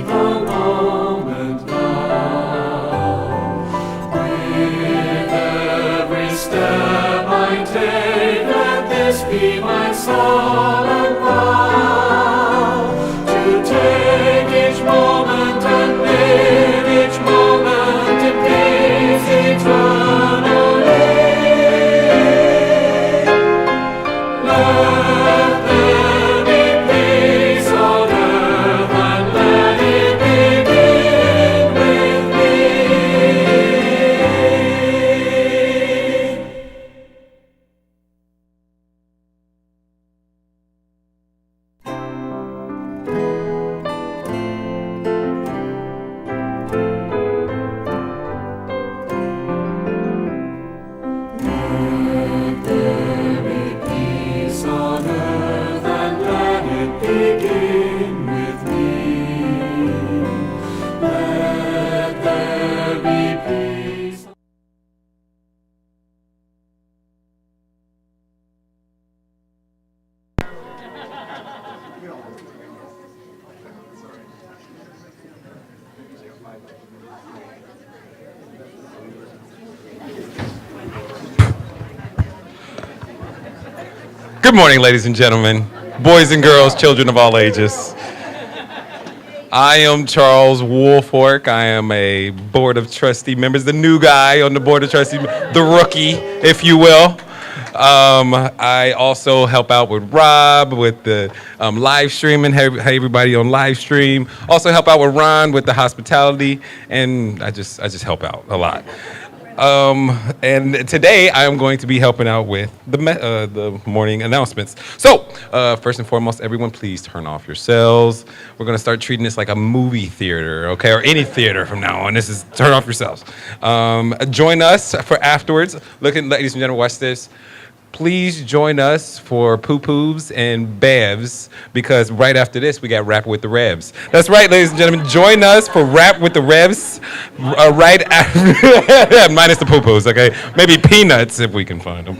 the moment now. With every step I take, let this be my solemn vow, to take each moment and live each moment in peace eternally. Let there be peace on earth, and let it begin with me. Let there be peace on earth, and let it begin with me. Let there be peace. Good morning, ladies and gentlemen, boys and girls, children of all ages. I am Charles Woolfork. I am a Board of Trustee member, the new guy on the Board of Trustees, the rookie, if you will. I also help out with Rob with the live streaming. Hey, everybody on live stream. Also help out with Ron with the hospitality, and I just help out a lot. And today I am going to be helping out with the morning announcements. So, first and foremost, everyone, please turn off your cells. We're going to start treating this like a movie theater, okay, or any theater from now on. This is turn off your cells. Join us for afterwards. Look at, ladies and gentlemen, watch this. Please join us for poo-poos and bevs, because right after this, we got Rap with the Revs. That's right, ladies and gentlemen. Join us for Rap with the Revs right after, minus the poo-poos, okay? Maybe peanuts if we can find them.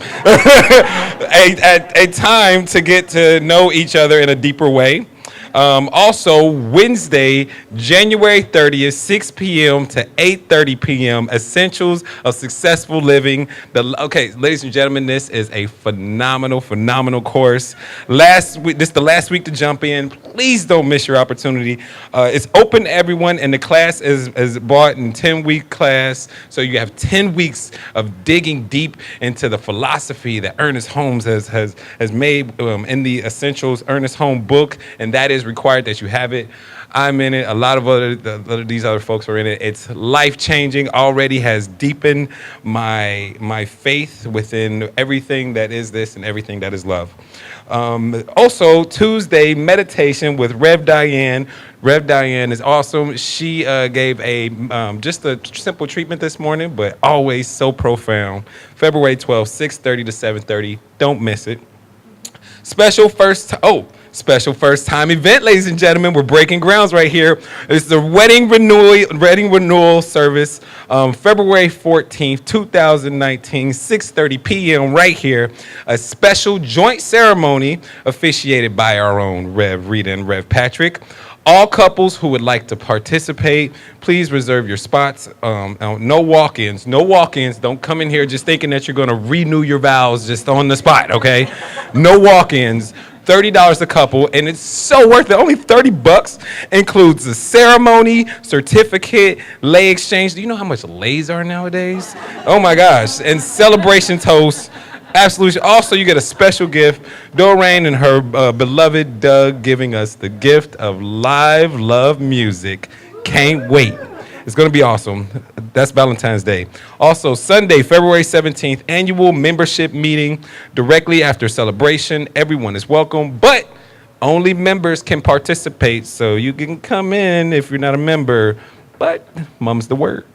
a time to get to know each other in a deeper way. Also, Wednesday, January 30th, 6 p.m. to 8:30 p.m., Essentials of Successful Living. Okay, ladies and gentlemen, this is a phenomenal course. This is the last week to jump in. Please don't miss your opportunity. It's open to everyone, and the class is bought in 10-week class, so you have 10 weeks of digging deep into the philosophy that Ernest Holmes has made in the Essentials Ernest Holmes book, and that is required that you have it. I'm in it. A lot of these other folks are in it. It's life-changing. Already has deepened my faith within everything that is this and everything that is love. Also, Tuesday, meditation with Rev Diane. Rev Diane is awesome. She gave just a simple treatment this morning, but always so profound. February 12th, 6:30 to 7:30. Don't miss it. Special first time event, ladies and gentlemen. We're breaking grounds right here. It's the wedding renewal service, February 14th, 2019, 6:30 p.m. right here. A special joint ceremony officiated by our own Rev Rita and Rev Patrick. All couples who would like to participate, please reserve your spots. No walk-ins. Don't come in here just thinking that you're going to renew your vows just on the spot, okay? No walk-ins. $30 a couple, and it's so worth it. Only $30 includes the ceremony, certificate, lei exchange. Do you know how much leis are nowadays? Oh my gosh. And celebration toast. Absolutely. Also, you get a special gift. Doreen and her beloved Doug giving us the gift of live love music. Can't wait. It's going to be awesome. That's Valentine's Day. Also, Sunday, February 17th, annual membership meeting directly after celebration. Everyone is welcome, but only members can participate, so you can come in if you're not a member, but mum's the word.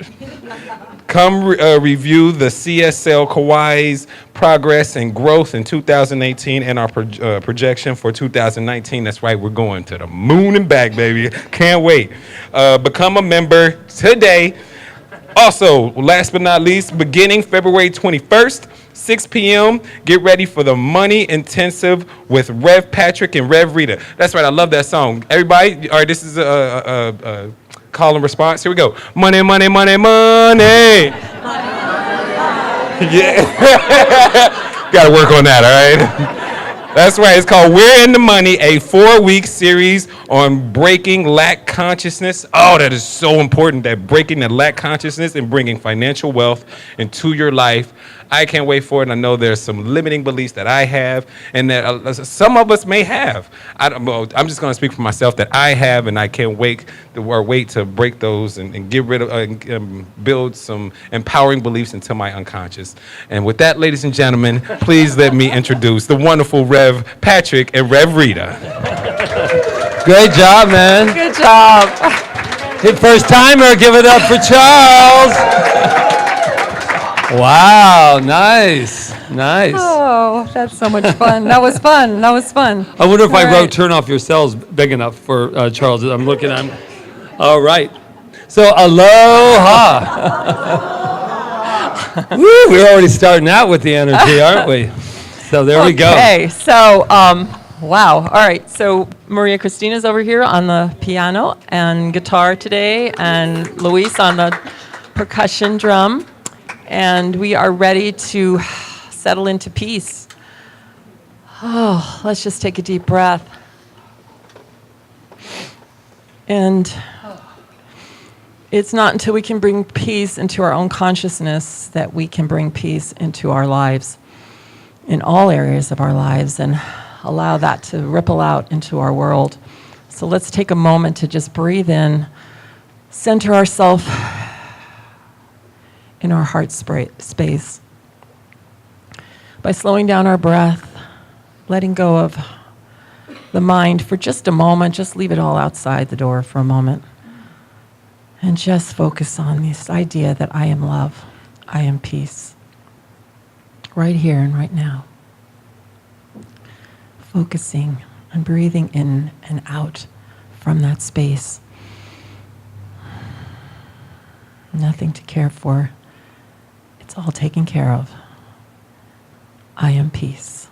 Come review the CSL Kauai's progress and growth in 2018 and our projection for 2019. That's right, we're going to the moon and back, baby. Can't wait. Become a member today. Also, last but not least, beginning February 21st, 6 p.m., get ready for the Money Intensive with Rev Patrick and Rev Rita. That's right, I love that song. Everybody, all right, this is a call and response. Here we go. Money, money, money, money. Yeah. Got to work on that, all right? That's right. It's called We're in the Money, a 4-week series on breaking lack consciousness. Oh, that is so important, that breaking the lack consciousness and bringing financial wealth into your life. I can't wait for it. And I know there's some limiting beliefs that I have and that some of us may have. I'm just going to speak for myself that I have, and I can't wait to break those and get rid of and build some empowering beliefs into my unconscious. And with that, ladies and gentlemen, please let me introduce the wonderful Rev Patrick and Rev Rita. Great job, man. Good job. Hey, first timer, give it up for Charles. Wow, nice. Oh, that's so much fun. That was fun. I wonder if I wrote "turn off your cells" big enough for Charles. I'm looking at him. All right. So, aloha. Woo, we're already starting out with the energy, aren't we? So there we go. Okay, so, wow. All right, so Maria Christina's over here on the piano and guitar today, and Luis on the percussion drum. And we are ready to settle into peace. Oh, let's just take a deep breath. And it's not until we can bring peace into our own consciousness that we can bring peace into our lives, in all areas of our lives, and allow that to ripple out into our world. So let's take a moment to just breathe in, center ourselves in our heart space. By slowing down our breath, letting go of the mind for just a moment, just leave it all outside the door for a moment, and just focus on this idea that I am love, I am peace, right here and right now. Focusing and breathing in and out from that space. Nothing to care for. It's all taken care of. I am peace.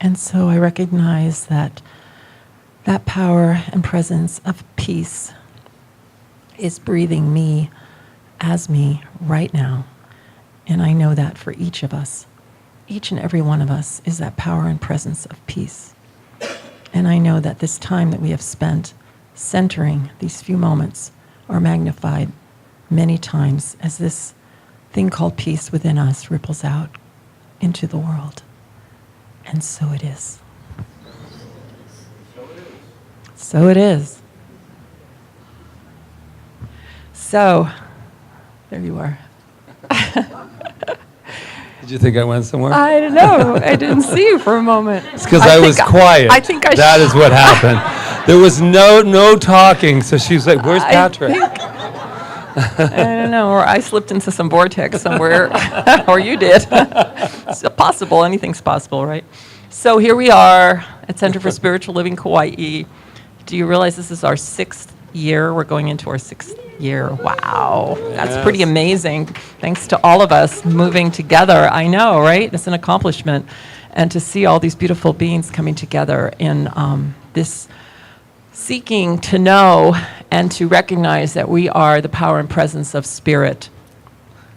And so I recognize that power and presence of peace is breathing me as me right now. And I know that for each of us, each and every one of us is that power and presence of peace. And I know that this time that we have spent centering these few moments are magnified many times as this thing called peace within us ripples out into the world. And so it is. So it is. So, there you are. Did you think I went somewhere? I don't know. I didn't see you for a moment. It's because I was quiet. I think I That is what happened. There was no talking, so she was like, "Where's Patrick?" I don't know, or I slipped into some vortex somewhere, or you did. It's possible. Anything's possible, right? So here we are at Center for Spiritual Living Kauai. Do you realize this is our 6th year? We're going into our 6th year. Wow. That's pretty amazing. Thanks to all of us moving together. I know, right? It's an accomplishment. And to see all these beautiful beings coming together in this seeking to know and to recognize that we are the power and presence of spirit.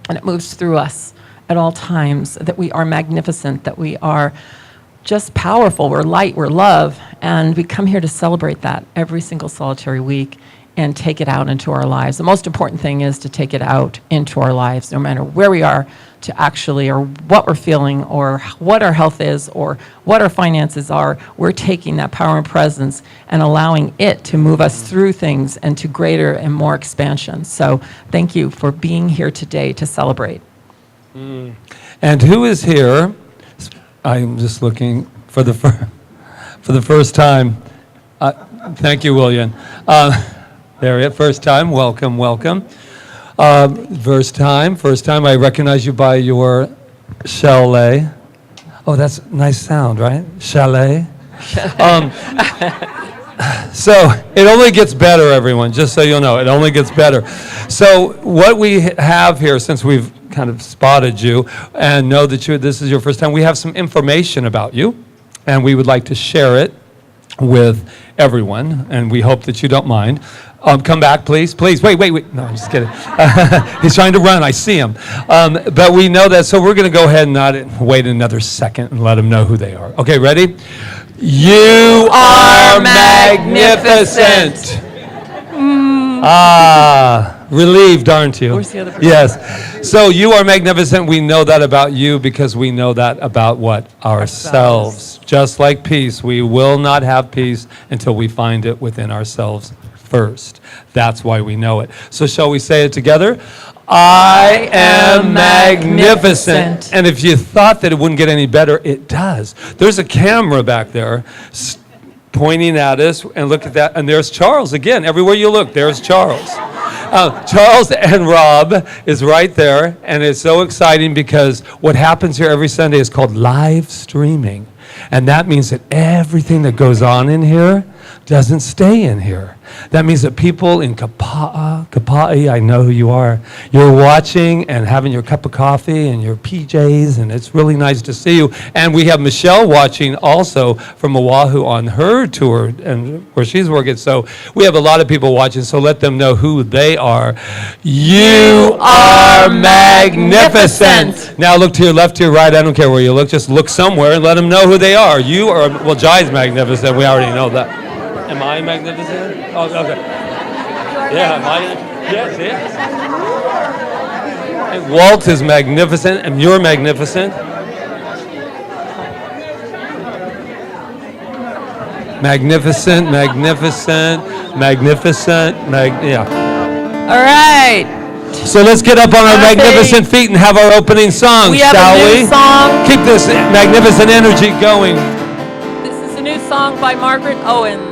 And it moves through us at all times, that we are magnificent, that we are just powerful, we're light, we're love, and we come here to celebrate that every single solitary week and take it out into our lives. The most important thing is to take it out into our lives, no matter where we are, to actually, or what we're feeling, or what our health is, or what our finances are. We're taking that power and presence and allowing it to move us through things and to greater and more expansion. So thank you for being here today to celebrate. And who is here? I'm just looking for the first time. Thank you, William. There it, first time. Welcome, welcome. First time. I recognize you by your chalet. Oh, that's a nice sound, right? Chalet. So it only gets better, everyone, just so you'll know. It only gets better. So what we have here, since we've kind of spotted you and know that this is your first time, we have some information about you, and we would like to share it with everyone, and we hope that you don't mind. Come back, please. Please, wait. No, I'm just kidding. He's trying to run. I see him. But we know that, so we're going to go ahead and not wait another second and let them know who they are. Okay, ready? You are magnificent. Relieved, aren't you? Where's the other person? Yes. So you are magnificent. We know that about you because we know that about what? Ourselves. Just like peace, we will not have peace until we find it within ourselves first. That's why we know it. So shall we say it together? I am magnificent. And if you thought that it wouldn't get any better, it does. There's a camera back there pointing at us, and look at that. And there's Charles again. Everywhere you look, there's Charles. Charles and Rob is right there, and it's so exciting because what happens here every Sunday is called live streaming. And that means that everything that goes on in here doesn't stay in here. That means that people in Kaua'i, I know who you are, you're watching and having your cup of coffee and your PJs, and it's really nice to see you. And we have Michelle watching also from Oahu on her tour and where she's working. So we have a lot of people watching, so let them know who they are. You are magnificent. Now look to your left, to your right, I don't care where you look, just look somewhere and let them know who they are. You are, well, Jai's magnificent, we already know that. Am I magnificent? Oh, okay. Yeah, am I? Yes, yes. And Walt is magnificent, and you're magnificent. Magnificent, yeah. All right. So let's get up on our magnificent feet and have our opening song, shall we? We have a new song. Keep this magnificent energy going. This is a new song by Margaret Owens.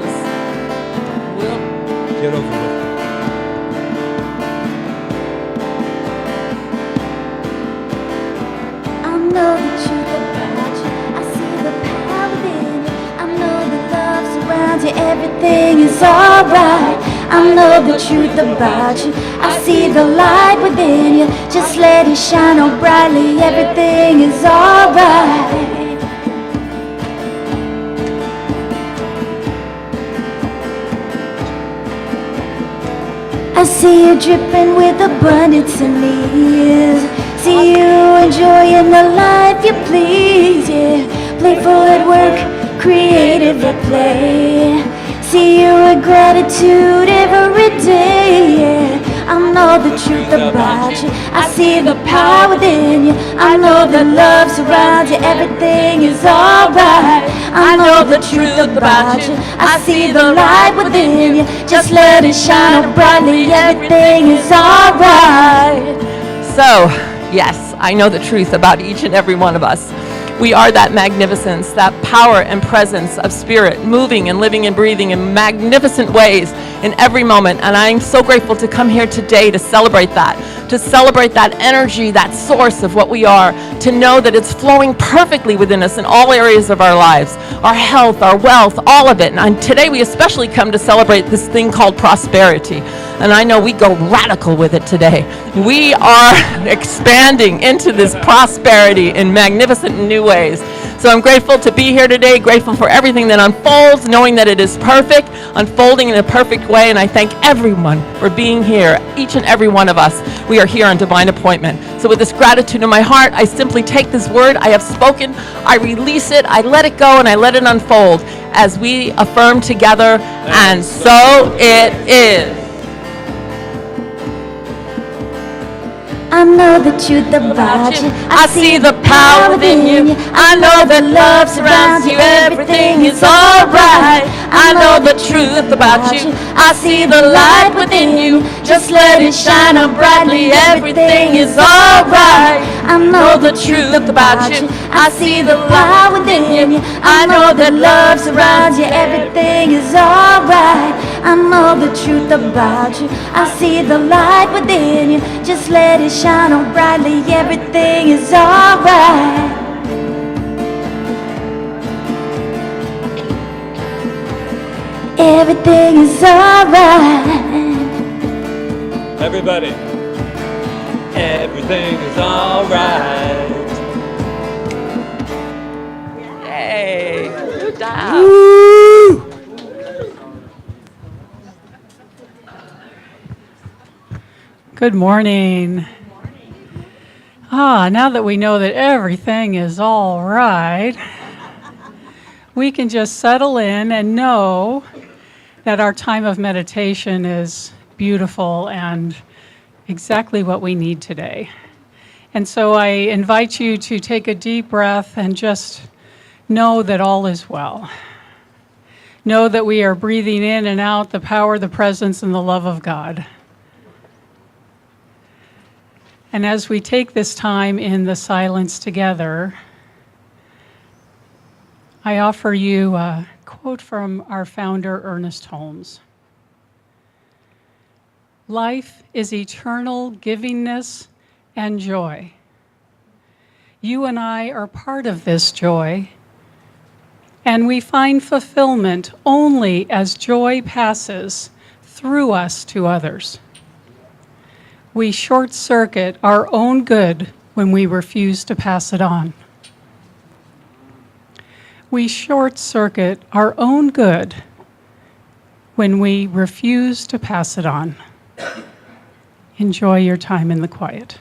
Get over with it. I know the truth about you. I see the power within you. I know the love surrounds you. Everything is alright. I know the truth about you. I see the light within you. Just let it shine on brightly. Everything is alright. I see you dripping with abundance in me. See you enjoying the life you please, yeah. Playful at work, creative at play. See you with gratitude every day, yeah. I know the truth about you. I see the power within you. I know the love surrounds you. Everything is alright. I know the truth about you. I see the light within you. Just let it shine up brightly. Everything is alright. So, yes, I know the truth about each and every one of us. We are that magnificence, that power and presence of spirit, moving and living and breathing in magnificent ways in every moment. And I'm so grateful to come here today to celebrate that energy, that source of what we are, to know that it's flowing perfectly within us in all areas of our lives, our health, our wealth, all of it. And today we especially come to celebrate this thing called prosperity. And I know we go radical with it today. We are expanding into this prosperity in magnificent new ways. So I'm grateful to be here today, grateful for everything that unfolds, knowing that it is perfect, unfolding in a perfect way. And I thank everyone for being here, each and every one of us. We are here on divine appointment. So with this gratitude in my heart, I simply take this word I have spoken, I release it, I let it go, and I let it unfold as we affirm together, and so it is. I know the truth about you. I see the power within you. I know that love surrounds you. Everything is alright. I know the truth about you. I see the light within you. Just let it shine on brightly. Everything is alright. I know The truth about you. I see the power within you. I know that love surrounds you. Everything is alright. I know the truth about you. I see the light within you. Just let it shine on brightly. Everything is alright. Everything is alright. Everybody. Everything is all right. Yay. Good job. Good morning. Now that we know that everything is all right, we can just settle in and know that our time of meditation is beautiful and exactly what we need today. And so I invite you to take a deep breath and just know that all is well. Know that we are breathing in and out the power, the presence, and the love of God. And as we take this time in the silence together, I offer you a quote from our founder, Ernest Holmes. Life is eternal givingness and joy. You and I are part of this joy, and we find fulfillment only as joy passes through us to others. We short-circuit our own good when we refuse to pass it on. We short-circuit our own good when we refuse to pass it on. Enjoy your time in the quiet.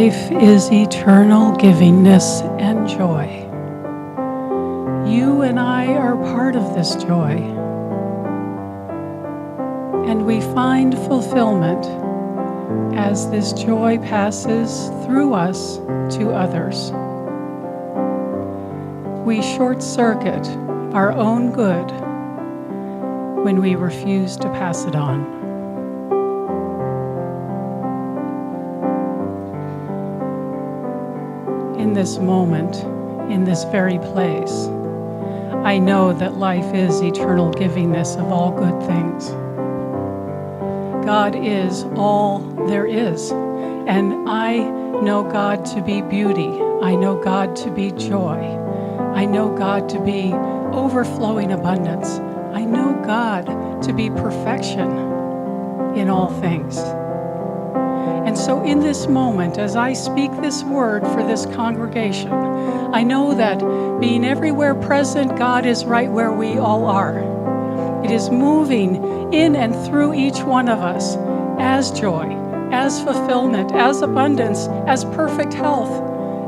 life is eternal givingness and joy. You and I are part of this joy. And we find fulfillment as this joy passes through us to others. We short-circuit our own good when we refuse to pass it on. In this moment, in this very place, I know that life is eternal givingness of all good things. God is all there is, and I know God to be beauty. I know God to be joy. I know God to be overflowing abundance. I know God to be perfection in all things. And so in this moment, as I speak this word for this congregation, I know that being everywhere present, God is right where we all are. It is moving in and through each one of us as joy, as fulfillment, as abundance, as perfect health,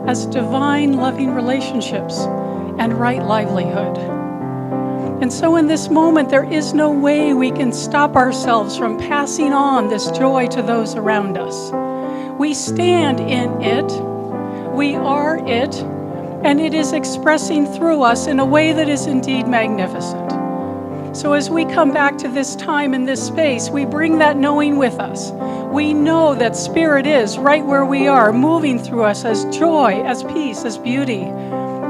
as divine loving relationships, and right livelihood. And so in this moment, there is no way we can stop ourselves from passing on this joy to those around us. We stand in it, we are it, and it is expressing through us in a way that is indeed magnificent. So as we come back to this time in this space, we bring that knowing with us. We know that Spirit is right where we are, moving through us as joy, as peace, as beauty,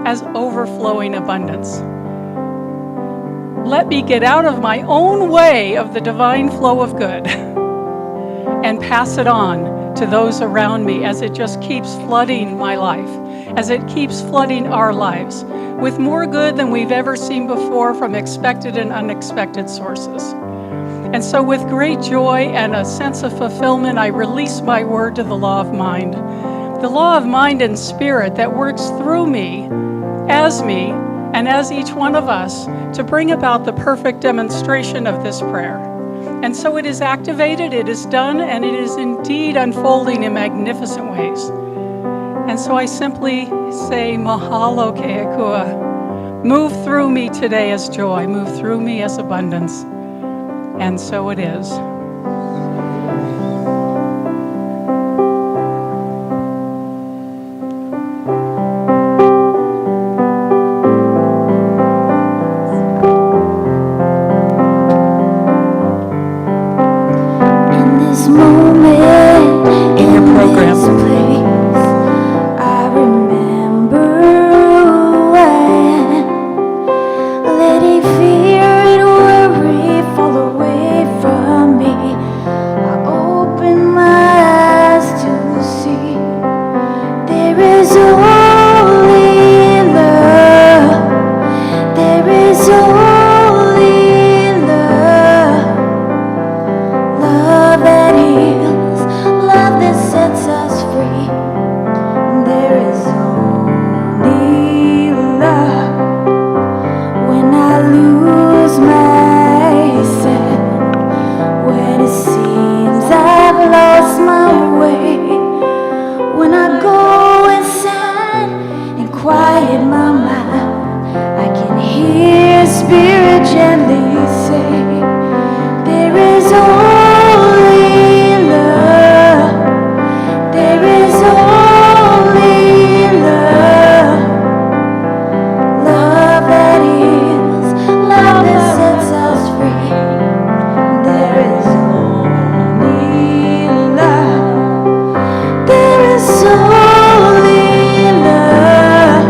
as overflowing abundance. Let me get out of my own way of the divine flow of good and pass it on to those around me as it just keeps flooding my life, as it keeps flooding our lives with more good than we've ever seen before from expected and unexpected sources. And so with great joy and a sense of fulfillment, I release my word to the law of mind and spirit that works through me, and as each one of us to bring about the perfect demonstration of this prayer. And so it is activated, it is done, and it is indeed unfolding in magnificent ways. And so I simply say, Mahalo Keakua. Move through me today as joy, move through me as abundance. And so it is. In this moment, In your program. this place, I remember when letting fear and worry fall away from me. I open my eyes to see there is only love. There is only love. Love that heals, love that sets us free. There is only love. When I lose myself, when it seems I've lost my way, when I go inside and quiet my mind, I can hear Spirit gently say, there is only love. There is only love. Love that heals, love that sets us free. There is only love. There is only love.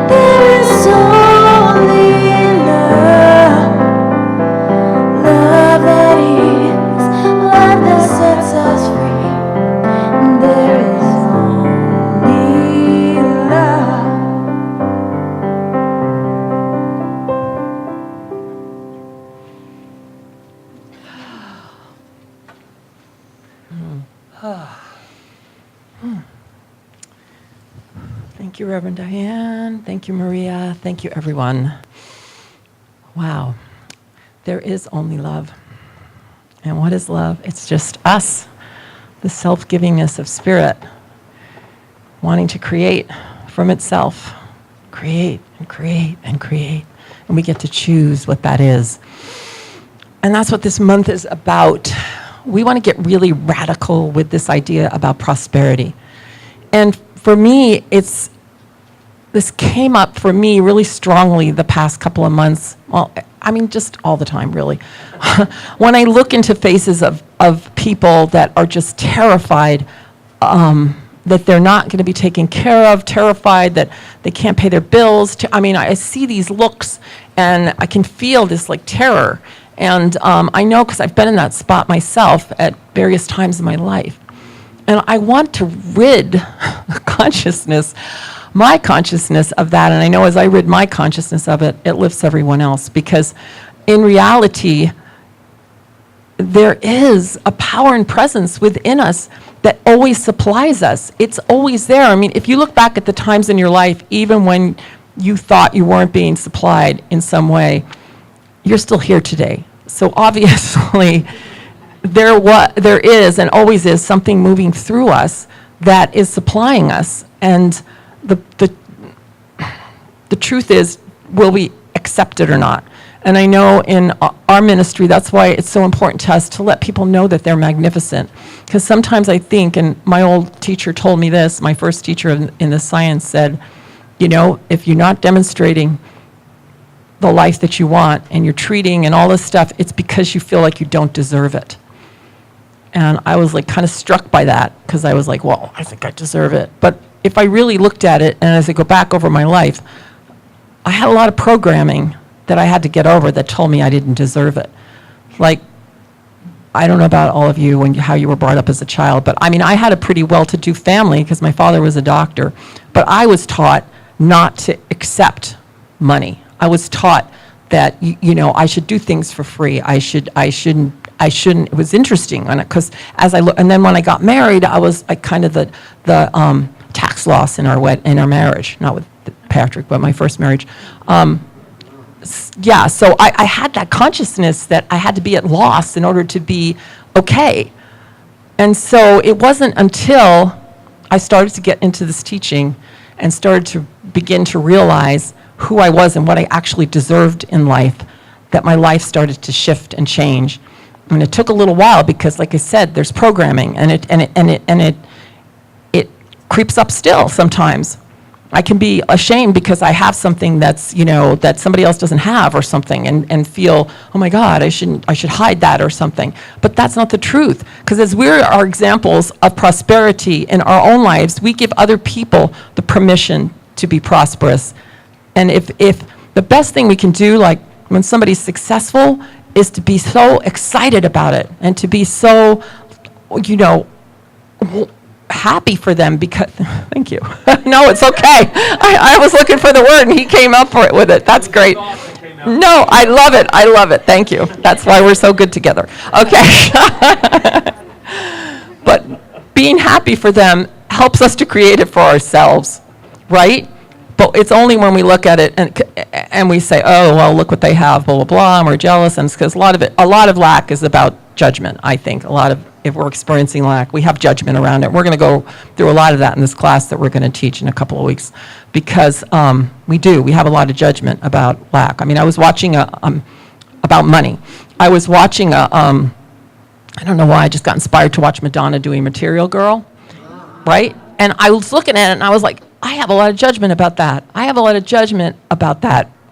There is only love. Love that heals, love that sets us free. There is only love. Thank you, Reverend Diane. Thank you, Maria. Thank you, everyone. Wow. There is only love. And what is love? It's just us, the self-givingness of Spirit. wanting to create from itself. Create and create and create. And we get to choose what that is. And that's what this month is about. We want to get really radical with this idea about prosperity. And for me, this came up for me really strongly the past couple of months. Well, I mean, just all the time, really. When I look into faces of people that are just terrified that they're not going to be taken care of, terrified that they can't pay their bills. I see these looks, and I can feel this like terror. And I know because I've been in that spot myself at various times in my life. And I want to rid my consciousness of that. And I know as I rid my consciousness of it, it lifts everyone else. Because in reality, there is a power and presence within us that always supplies us. It's always there. I mean, if you look back at the times in your life, even when you thought you weren't being supplied in some way, you're still here today. So obviously, there is and always is something moving through us that is supplying us. And the truth is, will we accept it or not? And I know in our ministry, that's why it's so important to us to let people know that they're magnificent. Because sometimes I think, and my old teacher told me this, my first teacher in the science said, if you're not demonstrating the life that you want and you're treating and all this stuff, it's because you feel like you don't deserve it. And I was like kind of struck by that because I was like, well, I think I deserve it. But if I really looked at it, and as I go back over my life, I had a lot of programming that I had to get over that told me I didn't deserve it. Like, I don't know about all of you and how you were brought up as a child, but I had a pretty well-to-do family because my father was a doctor. But I was taught not to accept money. I was taught that I should do things for free. I shouldn't. It was interesting because and then when I got married, I was kind of the tax loss in our marriage, not with Patrick, but my first marriage. So I had that consciousness that I had to be at loss in order to be okay. And so it wasn't until I started to get into this teaching and started to begin to realize who I was and what I actually deserved in life that my life started to shift and change. And it took a little while because, like I said, there's programming and it creeps up still sometimes. I can be ashamed because I have something that's, that somebody else doesn't have or something and feel, oh my God, I should hide that or something. But that's not the truth. Because as we are examples of prosperity in our own lives, we give other people the permission to be prosperous. And if the best thing we can do, like when somebody's successful, is to be so excited about it and to be so, happy for them because, thank you. No, it's okay. I was looking for the word and he came up for it with it. That's great. No, I love it. Thank you. That's why we're so good together. Okay. But being happy for them helps us to create it for ourselves, right? But it's only when we look at it and we say, oh, well, look what they have, blah, blah, blah, and we're jealous. And it's because a lot of lack is about judgment, I think. If we're experiencing lack, we have judgment around it. We're going to go through a lot of that in this class that we're going to teach in a couple of weeks because we have a lot of judgment about lack. I was watching about money. I was watching I don't know why, I just got inspired to watch Madonna doing Material Girl, right? And I was looking at it and I was like, I have a lot of judgment about that.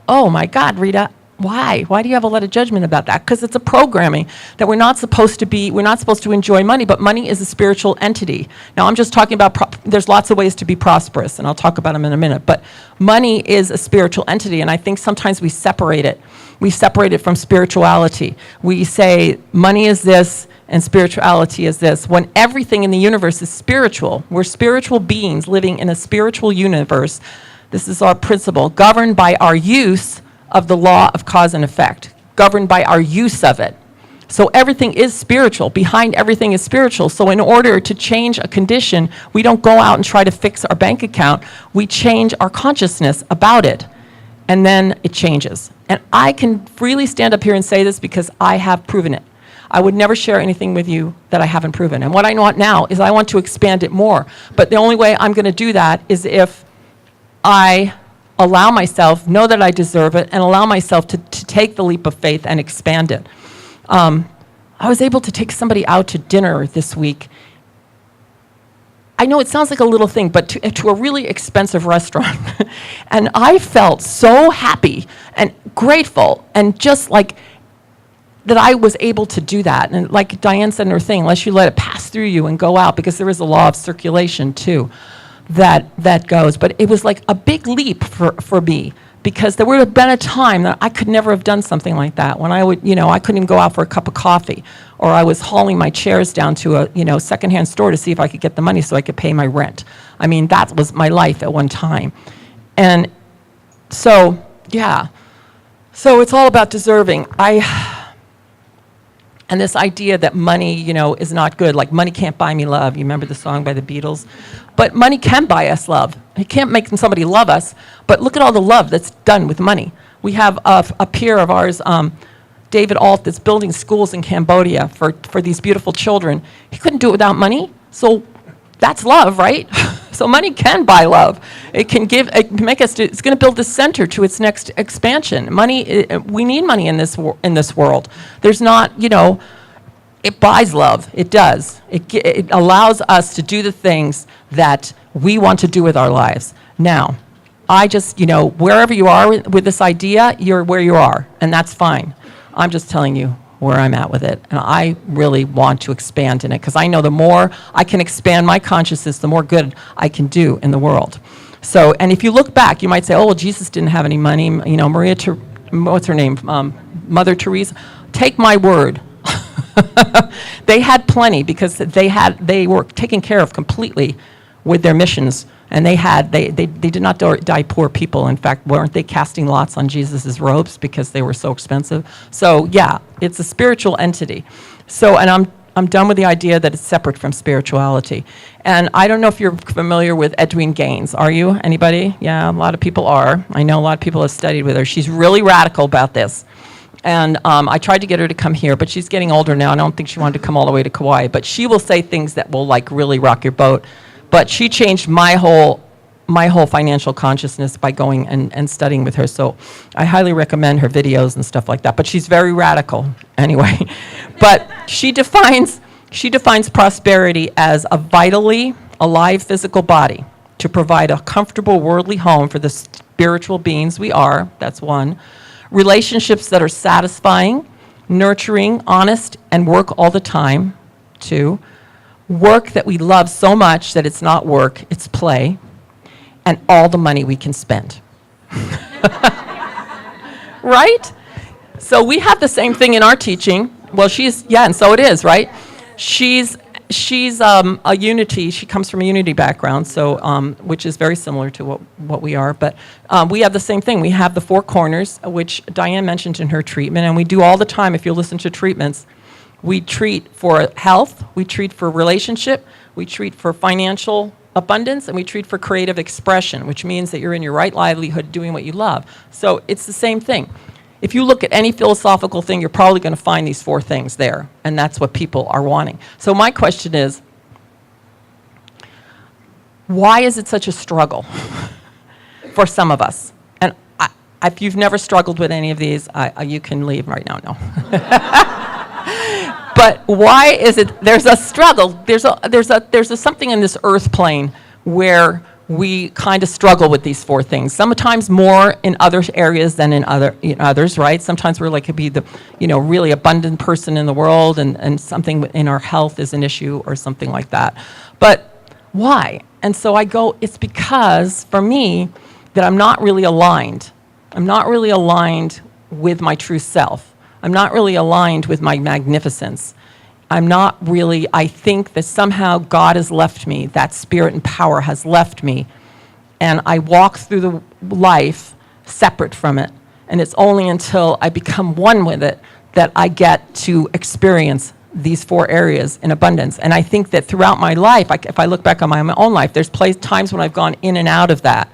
Oh my God, Rita, why? Why do you have a lot of judgment about that? Because it's a programming that we're not supposed to enjoy money, but money is a spiritual entity. Now I'm just talking about, there's lots of ways to be prosperous, and I'll talk about them in a minute, but money is a spiritual entity, and I think sometimes we separate it. We separate it from spirituality. We say money is this, and spirituality is this, when everything in the universe is spiritual. We're spiritual beings living in a spiritual universe. This is our principle, governed by our use of the law of cause and effect, governed by our use of it. So everything is spiritual. Behind everything is spiritual. So in order to change a condition, we don't go out and try to fix our bank account. We change our consciousness about it, and then it changes. And I can freely stand up here and say this because I have proven it. I would never share anything with you that I haven't proven. And what I want now is I want to expand it more. But the only way I'm going to do that is if I allow myself, know that I deserve it, and allow myself to take the leap of faith and expand it. I was able to take somebody out to dinner this week. I know it sounds like a little thing, but to a really expensive restaurant. And I felt so happy and grateful and just like that I was able to do that. And like Diane said in her thing, unless you let it pass through you and go out, because there is a law of circulation too that goes. But it was like a big leap for me, because there would have been a time that I could never have done something like that, when I would, I couldn't even go out for a cup of coffee, or I was hauling my chairs down to a, secondhand store to see if I could get the money so I could pay my rent. I mean, that was my life at one time. And so, yeah. So it's all about deserving. And this idea that money, is not good, like money can't buy me love. You remember the song by the Beatles? But money can buy us love. It can't make somebody love us, but look at all the love that's done with money. We have a peer of ours, David Alt, that's building schools in Cambodia for these beautiful children. He couldn't do it without money, so that's love, right? So money can buy love. It can make us. It's going to build the center to its next expansion. Money, we need money in this world. There's not, it buys love. It does. It allows us to do the things that we want to do with our lives. Now, I just, wherever you are with this idea, you're where you are, and that's fine. I'm just telling you where I'm at with it, and I really want to expand in it, because I know the more I can expand my consciousness, the more good I can do in the world. So, and if you look back, you might say, oh, well, Jesus didn't have any money, what's her name, Mother Teresa. Take my word. They had plenty, because they were taken care of completely with their missions, and they did not die poor people. In fact, weren't they casting lots on Jesus's robes because they were so expensive? So yeah, it's a spiritual entity. So, and I'm done with the idea that it's separate from spirituality. And I don't know if you're familiar with Edwene Gaines. Are you? Anybody? Yeah, a lot of people are. I know a lot of people have studied with her. She's really radical about this. And I tried to get her to come here, but she's getting older now, and I don't think she wanted to come all the way to Kauai. But she will say things that will like really rock your boat. But she changed my whole financial consciousness by going and studying with her. So I highly recommend her videos and stuff like that. But she's very radical anyway. But she defines prosperity as a vitally alive physical body to provide a comfortable worldly home for the spiritual beings we are. That's one. Relationships that are satisfying, nurturing, honest, and work all the time. Two. Work that we love so much that it's not work, it's play, and all the money we can spend. Right? So we have the same thing in our teaching. Well, and so it is, right? She's a unity. She comes from a unity background, so which is very similar to what we are. But we have the same thing. We have the four corners, which Diane mentioned in her treatment, and we do all the time. If you listen to treatments, we treat for health, we treat for relationship, we treat for financial abundance, and we treat for creative expression, which means that you're in your right livelihood doing what you love. So it's the same thing. If you look at any philosophical thing, you're probably going to find these four things there, and that's what people are wanting. So my question is, why is it such a struggle for some of us? And if you've never struggled with any of these, you can leave right now. No. But why is it? There's a struggle. There's a something in this earth plane where we kind of struggle with these four things. Sometimes more in other areas than in others, right? Sometimes we're like to be the really abundant person in the world, and something in our health is an issue or something like that. But why? And so I go, it's because for me that I'm not really aligned. I'm not really aligned with my true self. I'm not really aligned with my magnificence. I think that somehow God has left me, that spirit and power has left me, and I walk through the life separate from it. And it's only until I become one with it that I get to experience these four areas in abundance. And I think that throughout my life, if I look back on my own life, there's times when I've gone in and out of that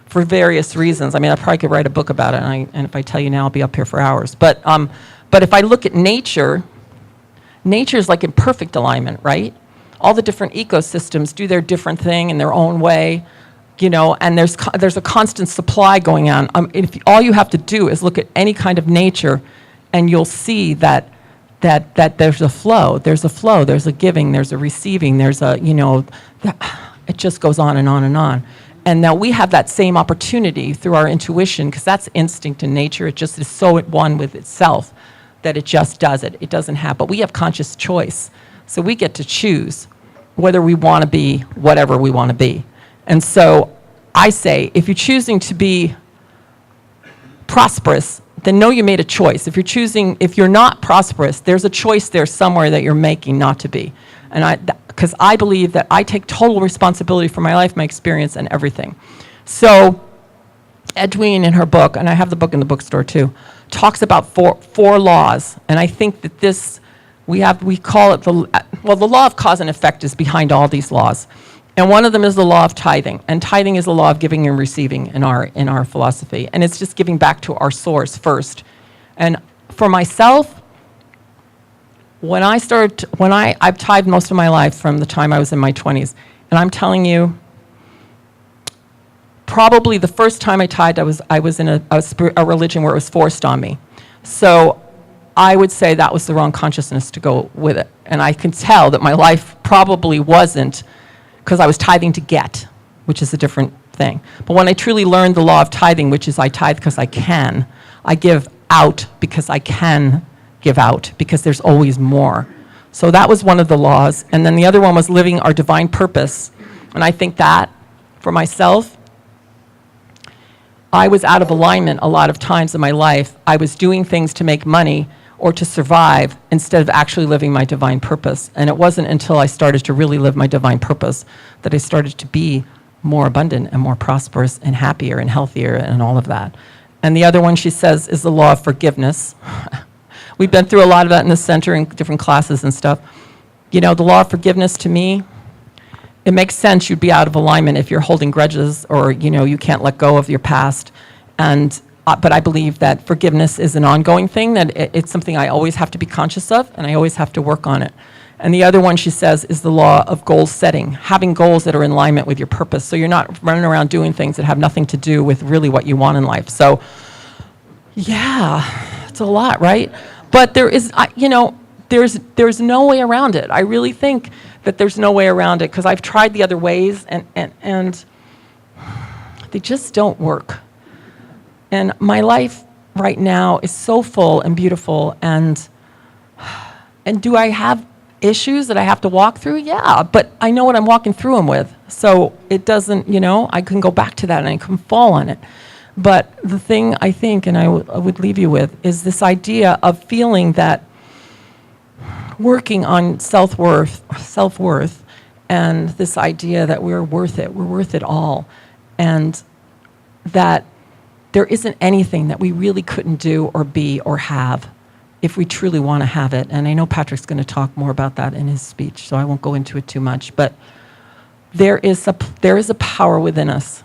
for various reasons. I mean, I probably could write a book about it, and if I tell you now, I'll be up here for hours. But if I look at nature, nature is like in perfect alignment, right? All the different ecosystems do their different thing in their own way, and there's a constant supply going on. If all you have to do is look at any kind of nature, and you'll see that there's a flow, there's a giving, there's a receiving, there's it just goes on and on and on. And now we have that same opportunity through our intuition, because that's instinct in nature. It just is so at one with itself that it just does it. It doesn't have, but we have conscious choice. So we get to choose whether we want to be whatever we want to be. And so I say, if you're choosing to be prosperous, then know you made a choice. If you're not prosperous, there's a choice there somewhere that you're making not to be. And because I believe that I take total responsibility for my life, my experience, and everything. So Edwene in her book, and I have the book in the bookstore too, talks about four laws. And I think that we call it the law of cause and effect is behind all these laws. And one of them is the law of tithing. And tithing is the law of giving and receiving in our philosophy. And it's just giving back to our source first. And for myself, I've tithed most of my life from the time I was in my 20s. And I'm telling you, probably the first time I tithed, I was in a religion where it was forced on me. So I would say that was the wrong consciousness to go with it. And I can tell that my life probably wasn't, because I was tithing to get, which is a different thing. But when I truly learned the law of tithing, which is I tithe because I can, I give out because I can give out, because there's always more. So that was one of the laws. And then the other one was living our divine purpose. And I think that, for myself, I was out of alignment a lot of times in my life. I was doing things to make money or to survive instead of actually living my divine purpose. And it wasn't until I started to really live my divine purpose that I started to be more abundant and more prosperous and happier and healthier and all of that. And the other one, she says, is the law of forgiveness. We've been through a lot of that in the center in different classes and stuff. The law of forgiveness, to me, it makes sense you'd be out of alignment if you're holding grudges or, you can't let go of your past. But I believe that forgiveness is an ongoing thing, that it's something I always have to be conscious of, and I always have to work on it. And the other one, she says, is the law of goal setting, having goals that are in alignment with your purpose. So you're not running around doing things that have nothing to do with really what you want in life. So, yeah, it's a lot, right? But there is, there's no way around it. I really think that there's no way around it, because I've tried the other ways, and they just don't work. And my life right now is so full and beautiful, and do I have issues that I have to walk through? Yeah, but I know what I'm walking through them with. So it doesn't, I can go back to that and I can fall on it. But the thing I think, and I would leave you with, is this idea of feeling that working on self-worth, and this idea that we're worth it all, and that there isn't anything that we really couldn't do or be or have if we truly want to have it. And I know Patrick's going to talk more about that in his speech, so I won't go into it too much. But there is a power within us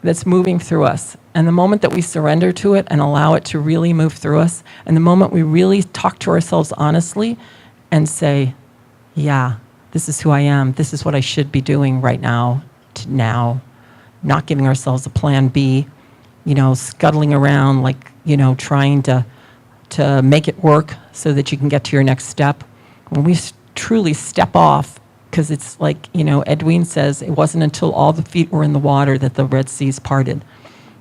that's moving through us. And the moment that we surrender to it and allow it to really move through us, and the moment we really talk to ourselves honestly and say, yeah, this is who I am, this is what I should be doing right now, not giving ourselves a plan B, scuttling around like, trying to make it work so that you can get to your next step. When we truly step off, because it's like, Edwene says, it wasn't until all the feet were in the water that the Red Seas parted.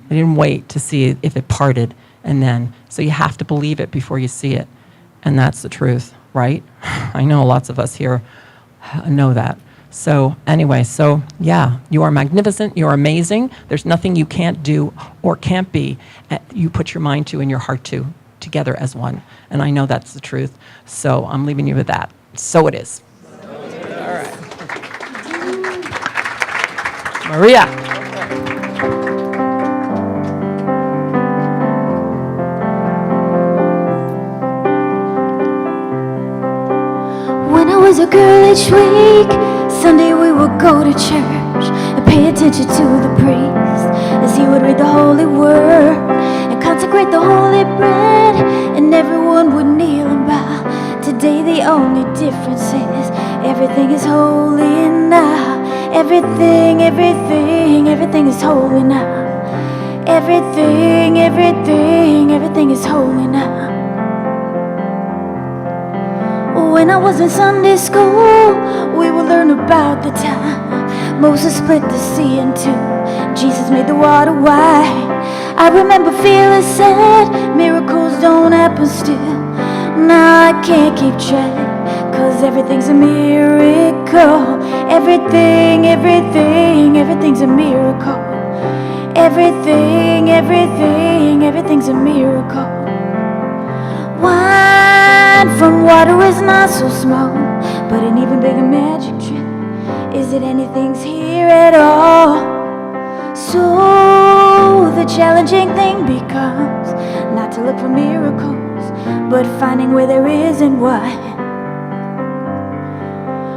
I didn't wait to see if it parted, so you have to believe it before you see it. And that's the truth, right? I know lots of us here know that. So anyway, yeah, you are magnificent, you're amazing. There's nothing you can't do or can't be. You put your mind to and your heart to, together as one. And I know that's the truth. So I'm leaving you with that. So it is. All right. Maria. When I was a girl each week, Sunday we would go to church and pay attention to the priest as he would read the holy word and consecrate the holy bread, and everyone would kneel and bow to day. The only difference is everything is holy now. Everything is holy now. Everything is holy now. When I was in Sunday school, we would learn about the time Moses split the sea in two, Jesus made the water wide. I remember feeling sad, miracles don't happen still. Now I can't keep track, 'cause everything's a miracle. Everything's a miracle. Everything's a miracle. Wine from water is not so small, but an even bigger magic trick is that anything's here at all. So the challenging thing becomes not to look for miracles, but finding where there isn't one.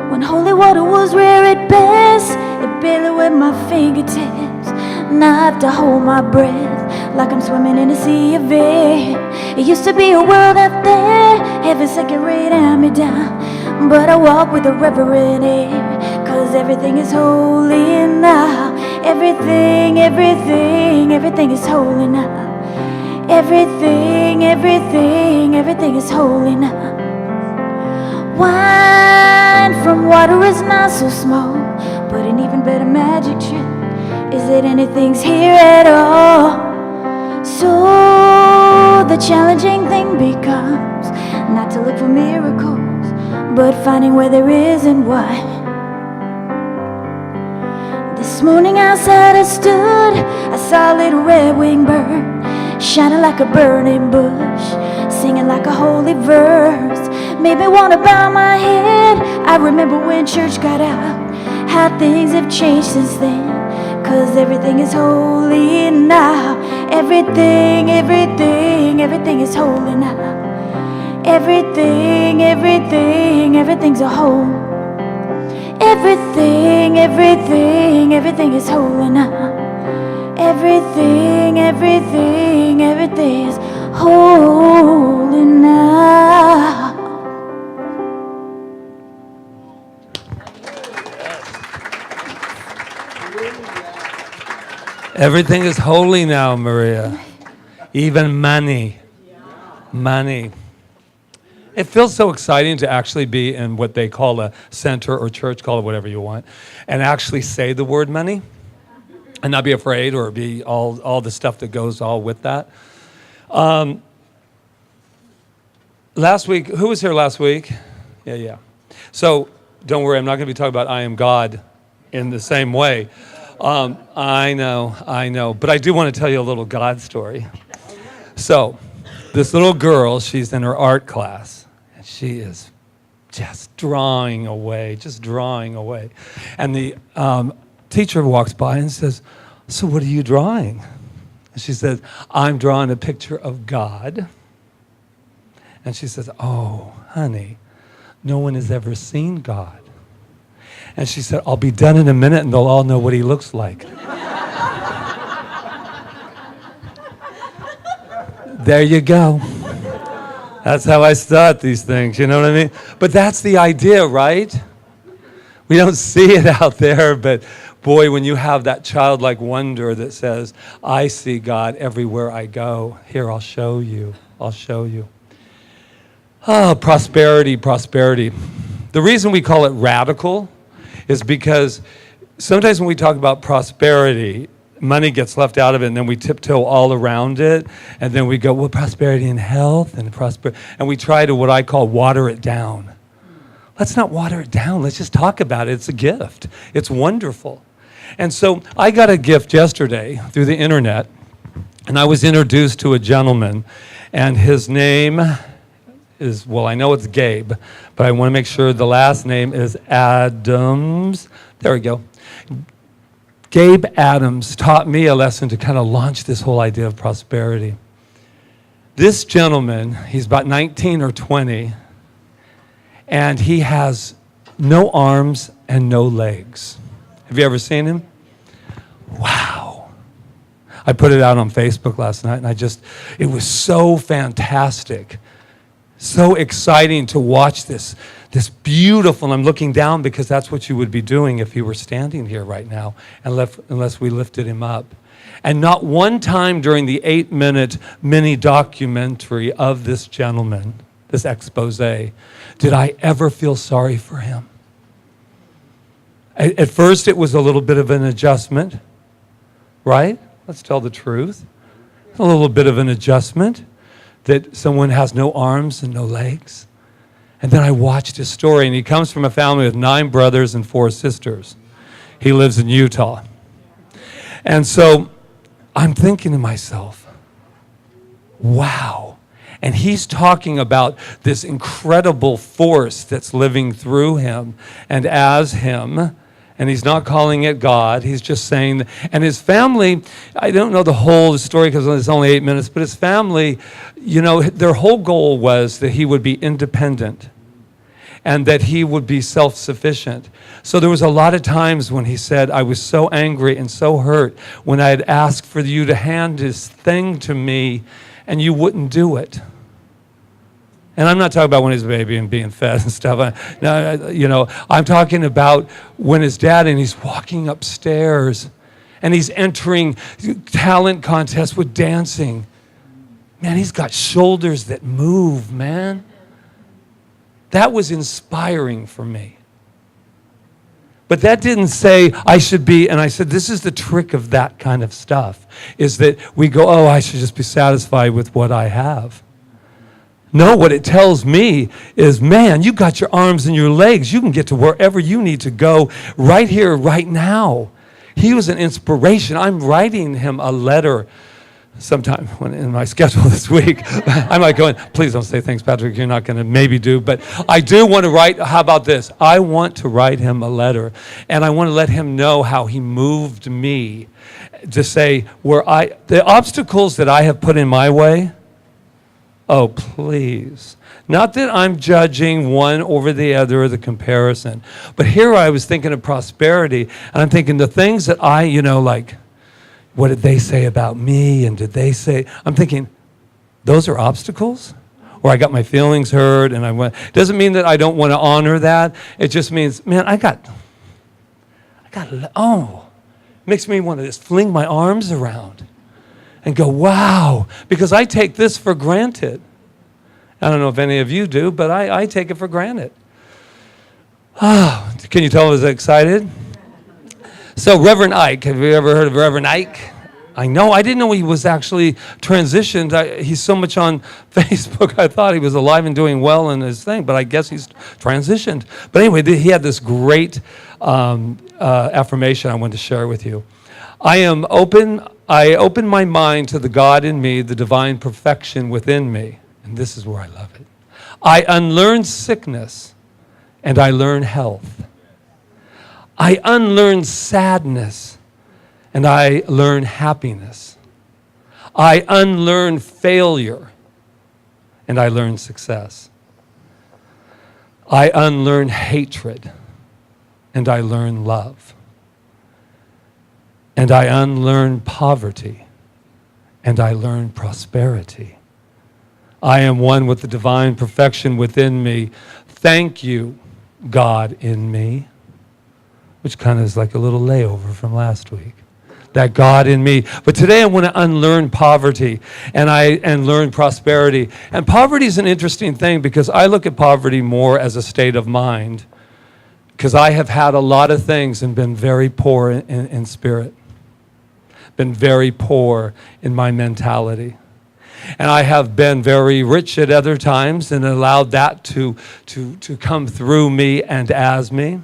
When holy water was rare at best, it barely wet my fingertips. Now I have to hold my breath like I'm swimming in a sea of air. It used to be a world out there, heaven second rate hand me down, but I walk with a reverent air, 'cause everything is holy now. Everything is holy now. Everything is holy now. Wine from water is not so small, but an even better magic trick is that anything's here at all. So the challenging thing becomes not to look for miracles, but finding where there isn't one. This morning outside I stood, I saw a little red-winged bird, shining like a burning bush, singing like a holy verse. Made me want to bow my head. I remember when church got out, how things have changed since then, 'cause everything is holy now. Everything is holy now. Everything's a whole. Everything is holy now. Everything is holy now. Everything is holy now, Maria. Even money. Money. It feels so exciting to actually be in what they call a center or church, call it whatever you want, and actually say the word money and not be afraid or be all the stuff that goes all with that. Last week, who was here last week? Yeah. So don't worry, I'm not going to be talking about I am God in the same way. I know. But I do want to tell you a little God story. So this little girl, she's in her art class, and she is just drawing away. And the teacher walks by and says, "So what are you drawing?" And she says, "I'm drawing a picture of God." And she says, "Oh, honey, no one has ever seen God." And she said, "I'll be done in a minute and they'll all know what he looks like." There you go. That's how I start these things, you know what I mean? But that's the idea, right? We don't see it out there, but boy, when you have that childlike wonder that says, "I see God everywhere I go. Here, I'll show you. Oh, prosperity. The reason we call it radical is because sometimes when we talk about prosperity, money gets left out of it, and then we tiptoe all around it, and then we go, well, prosperity and health, and we try to what I call water it down. Let's not water it down. Let's just talk about it. It's a gift. It's wonderful. And so I got a gift yesterday through the internet, and I was introduced to a gentleman, and his name is, well, I know it's Gabe, but I want to make sure the last name is Adams. There we go. Gabe Adams taught me a lesson to kind of launch this whole idea of prosperity. This gentleman, he's about 19 or 20, and he has no arms and no legs. Have you ever seen him? Wow. I put it out on Facebook last night, and it was so fantastic. So exciting to watch this beautiful, and I'm looking down because that's what you would be doing if he were standing here right now, unless we lifted him up. And not one time during the 8-minute mini documentary of this gentleman, this expose, did I ever feel sorry for him. At first, it was a little bit of an adjustment, right? Let's tell the truth. A little bit of an adjustment that someone has no arms and no legs. And then I watched his story, and he comes from a family with 9 brothers and 4 sisters. He lives in Utah. And so I'm thinking to myself, wow. And he's talking about this incredible force that's living through him and as him. And he's not calling it God. He's just saying, and his family, I don't know the whole story because it's only 8 minutes, but his family, their whole goal was that he would be independent and that he would be self-sufficient. So there was a lot of times when he said, I was so angry and so hurt when I had asked for you to hand this thing to me and you wouldn't do it. And I'm not talking about when he's a baby and being fed and stuff. I'm talking about when his dad, and he's walking upstairs and he's entering talent contests with dancing. Man, he's got shoulders that move, man. That was inspiring for me. But that didn't say I should be, and I said, this is the trick of that kind of stuff, is that we go, oh, I should just be satisfied with what I have. No, what it tells me is, man, you got your arms and your legs. You can get to wherever you need to go right here, right now. He was an inspiration. I'm writing him a letter sometime in my schedule this week. I might go in, please don't say thanks, Patrick, you're not going to maybe do, but I do want to write, how about this? I want to write him a letter, and I want to let him know how he moved me to say, the obstacles that I have put in my way, oh, please. Not that I'm judging one over the other or the comparison, but here I was thinking of prosperity, and I'm thinking the things that I, what did they say about me, and did they say, I'm thinking, those are obstacles? Or I got my feelings hurt, and I went, doesn't mean that I don't want to honor that. It just means, man, makes me want to just fling my arms around and go, wow, because I take this for granted. I don't know if any of you do, but I take it for granted. Can you tell I was excited? So Reverend Ike, have you ever heard of Reverend Ike? I know, I didn't know he was actually transitioned. He's so much on Facebook, I thought he was alive and doing well in his thing, but I guess he's transitioned. But anyway, he had this great affirmation I wanted to share with you. I open my mind to the God in me, the divine perfection within me. And this is where I love it. I unlearn sickness and I learn health. I unlearn sadness and I learn happiness. I unlearn failure and I learn success. I unlearn hatred and I learn love. And I unlearn poverty and I learn prosperity. I am one with the divine perfection within me. Thank you, God in me. Which kind of is like a little layover from last week. That God in me. But today I want to unlearn poverty and learn prosperity. And poverty is an interesting thing because I look at poverty more as a state of mind. Because I have had a lot of things and been very poor in spirit. Been very poor in my mentality. And I have been very rich at other times and allowed that to come through me and as me.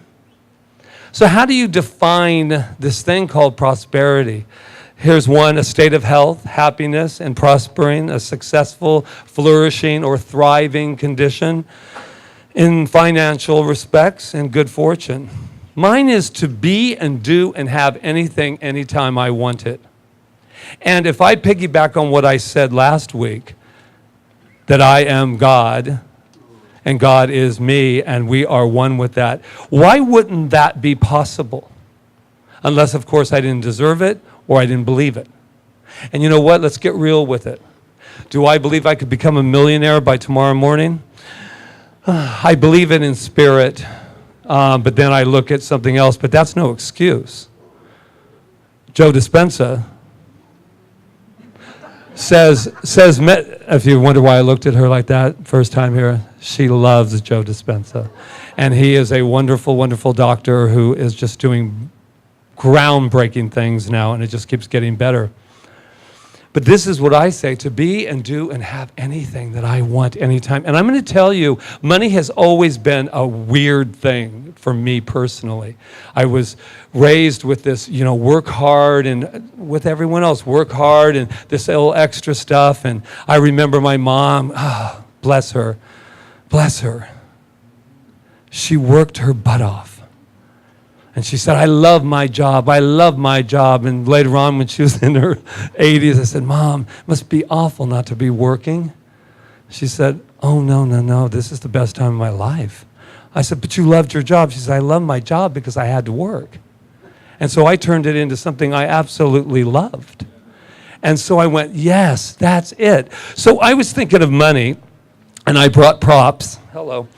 So how do you define this thing called prosperity? Here's one: a state of health, happiness, and prospering, a successful, flourishing, or thriving condition in financial respects and good fortune. Mine is to be and do and have anything anytime I want it. And if I piggyback on what I said last week, that I am God, and God is me, and we are one with that, why wouldn't that be possible? Unless, of course, I didn't deserve it or I didn't believe it. And you know what? Let's get real with it. Do I believe I could become a millionaire by tomorrow morning? I believe it in spirit, but then I look at something else, but that's no excuse. Joe Dispenza says, if you wonder why I looked at her like that first time here, she loves Joe Dispenza. And he is a wonderful, wonderful doctor who is just doing groundbreaking things now, and it just keeps getting better. But this is what I say, to be and do and have anything that I want anytime. And I'm going to tell you, money has always been a weird thing for me personally. I was raised with this, work hard, and with everyone else, work hard and this little extra stuff. And I remember my mom, bless her. She worked her butt off. And she said, I love my job. And later on, when she was in her 80s, I said, Mom, it must be awful not to be working. She said, oh, no, this is the best time of my life. I said, but you loved your job. She said, I love my job because I had to work. And so I turned it into something I absolutely loved. And so I went, yes, that's it. So I was thinking of money, and I brought props. Hello.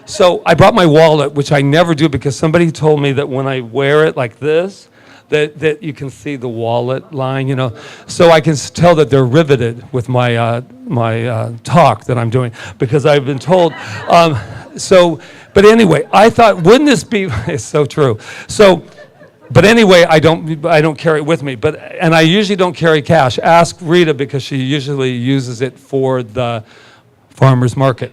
So I brought my wallet, which I never do because somebody told me that when I wear it like this, that you can see the wallet line, So I can tell that they're riveted with my talk that I'm doing because I've been told. But anyway, I thought, wouldn't this be? It's so true. But anyway, I don't carry it with me. And I usually don't carry cash. Ask Rita because she usually uses it for the farmer's market.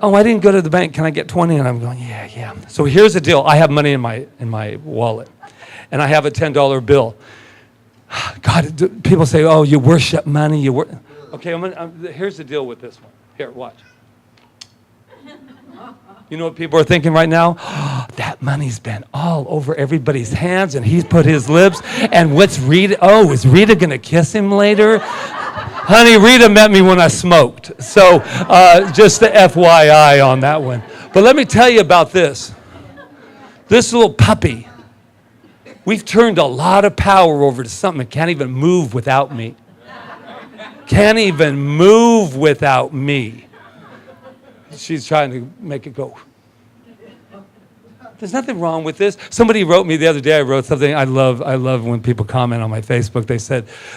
Oh, I didn't go to the bank. Can I get 20? And I'm going, yeah. So here's the deal. I have money in my wallet, and I have a $10 bill. God, people say, oh, you worship money. Okay, here's the deal with this one. Here, watch. You know what people are thinking right now? Oh, that money's been all over everybody's hands, and he's put his lips. And what's Rita? Oh, is Rita going to kiss him later? Honey, Rita met me when I smoked. So just the FYI on that one. But let me tell you about this. This little puppy, we've turned a lot of power over to something that can't even move without me. Can't even move without me. She's trying to make it go. There's nothing wrong with this. Somebody wrote me the other day, I wrote something, I love when people comment on my Facebook.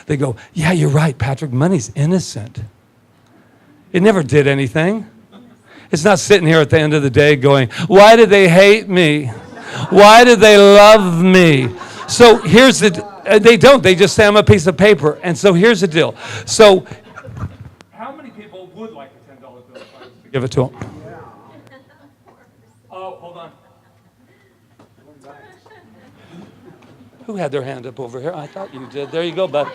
They go, yeah, you're right, Patrick, money's innocent. It never did anything. It's not sitting here at the end of the day going, why do they hate me? Why do they love me? So they don't, they just say I'm a piece of paper. And so here's the deal. So how many people would like a $10 bill if I was to give it to them? Oh, hold on. Who had their hand up over here? I thought you did. There you go, bud.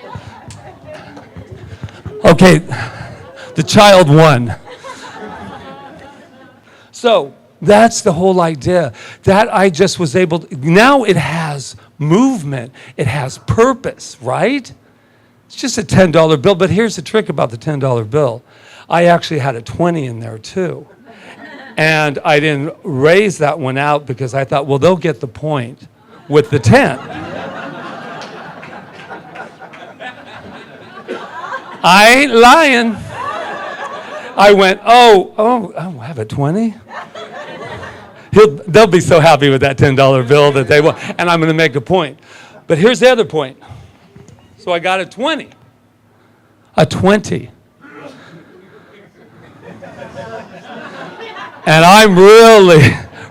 Okay, the child won. So that's the whole idea. That I just was able to, now it has movement. It has purpose, right? It's just a $10 bill, but here's the trick about the $10 bill. I actually had a 20 in there too. And I didn't raise that one out because I thought, well, they'll get the point with the 10. I ain't lying. I went, oh, I have a 20? They'll be so happy with that $10 bill that they will, and I'm going to make a point. But here's the other point. So I got a 20. A 20. And I'm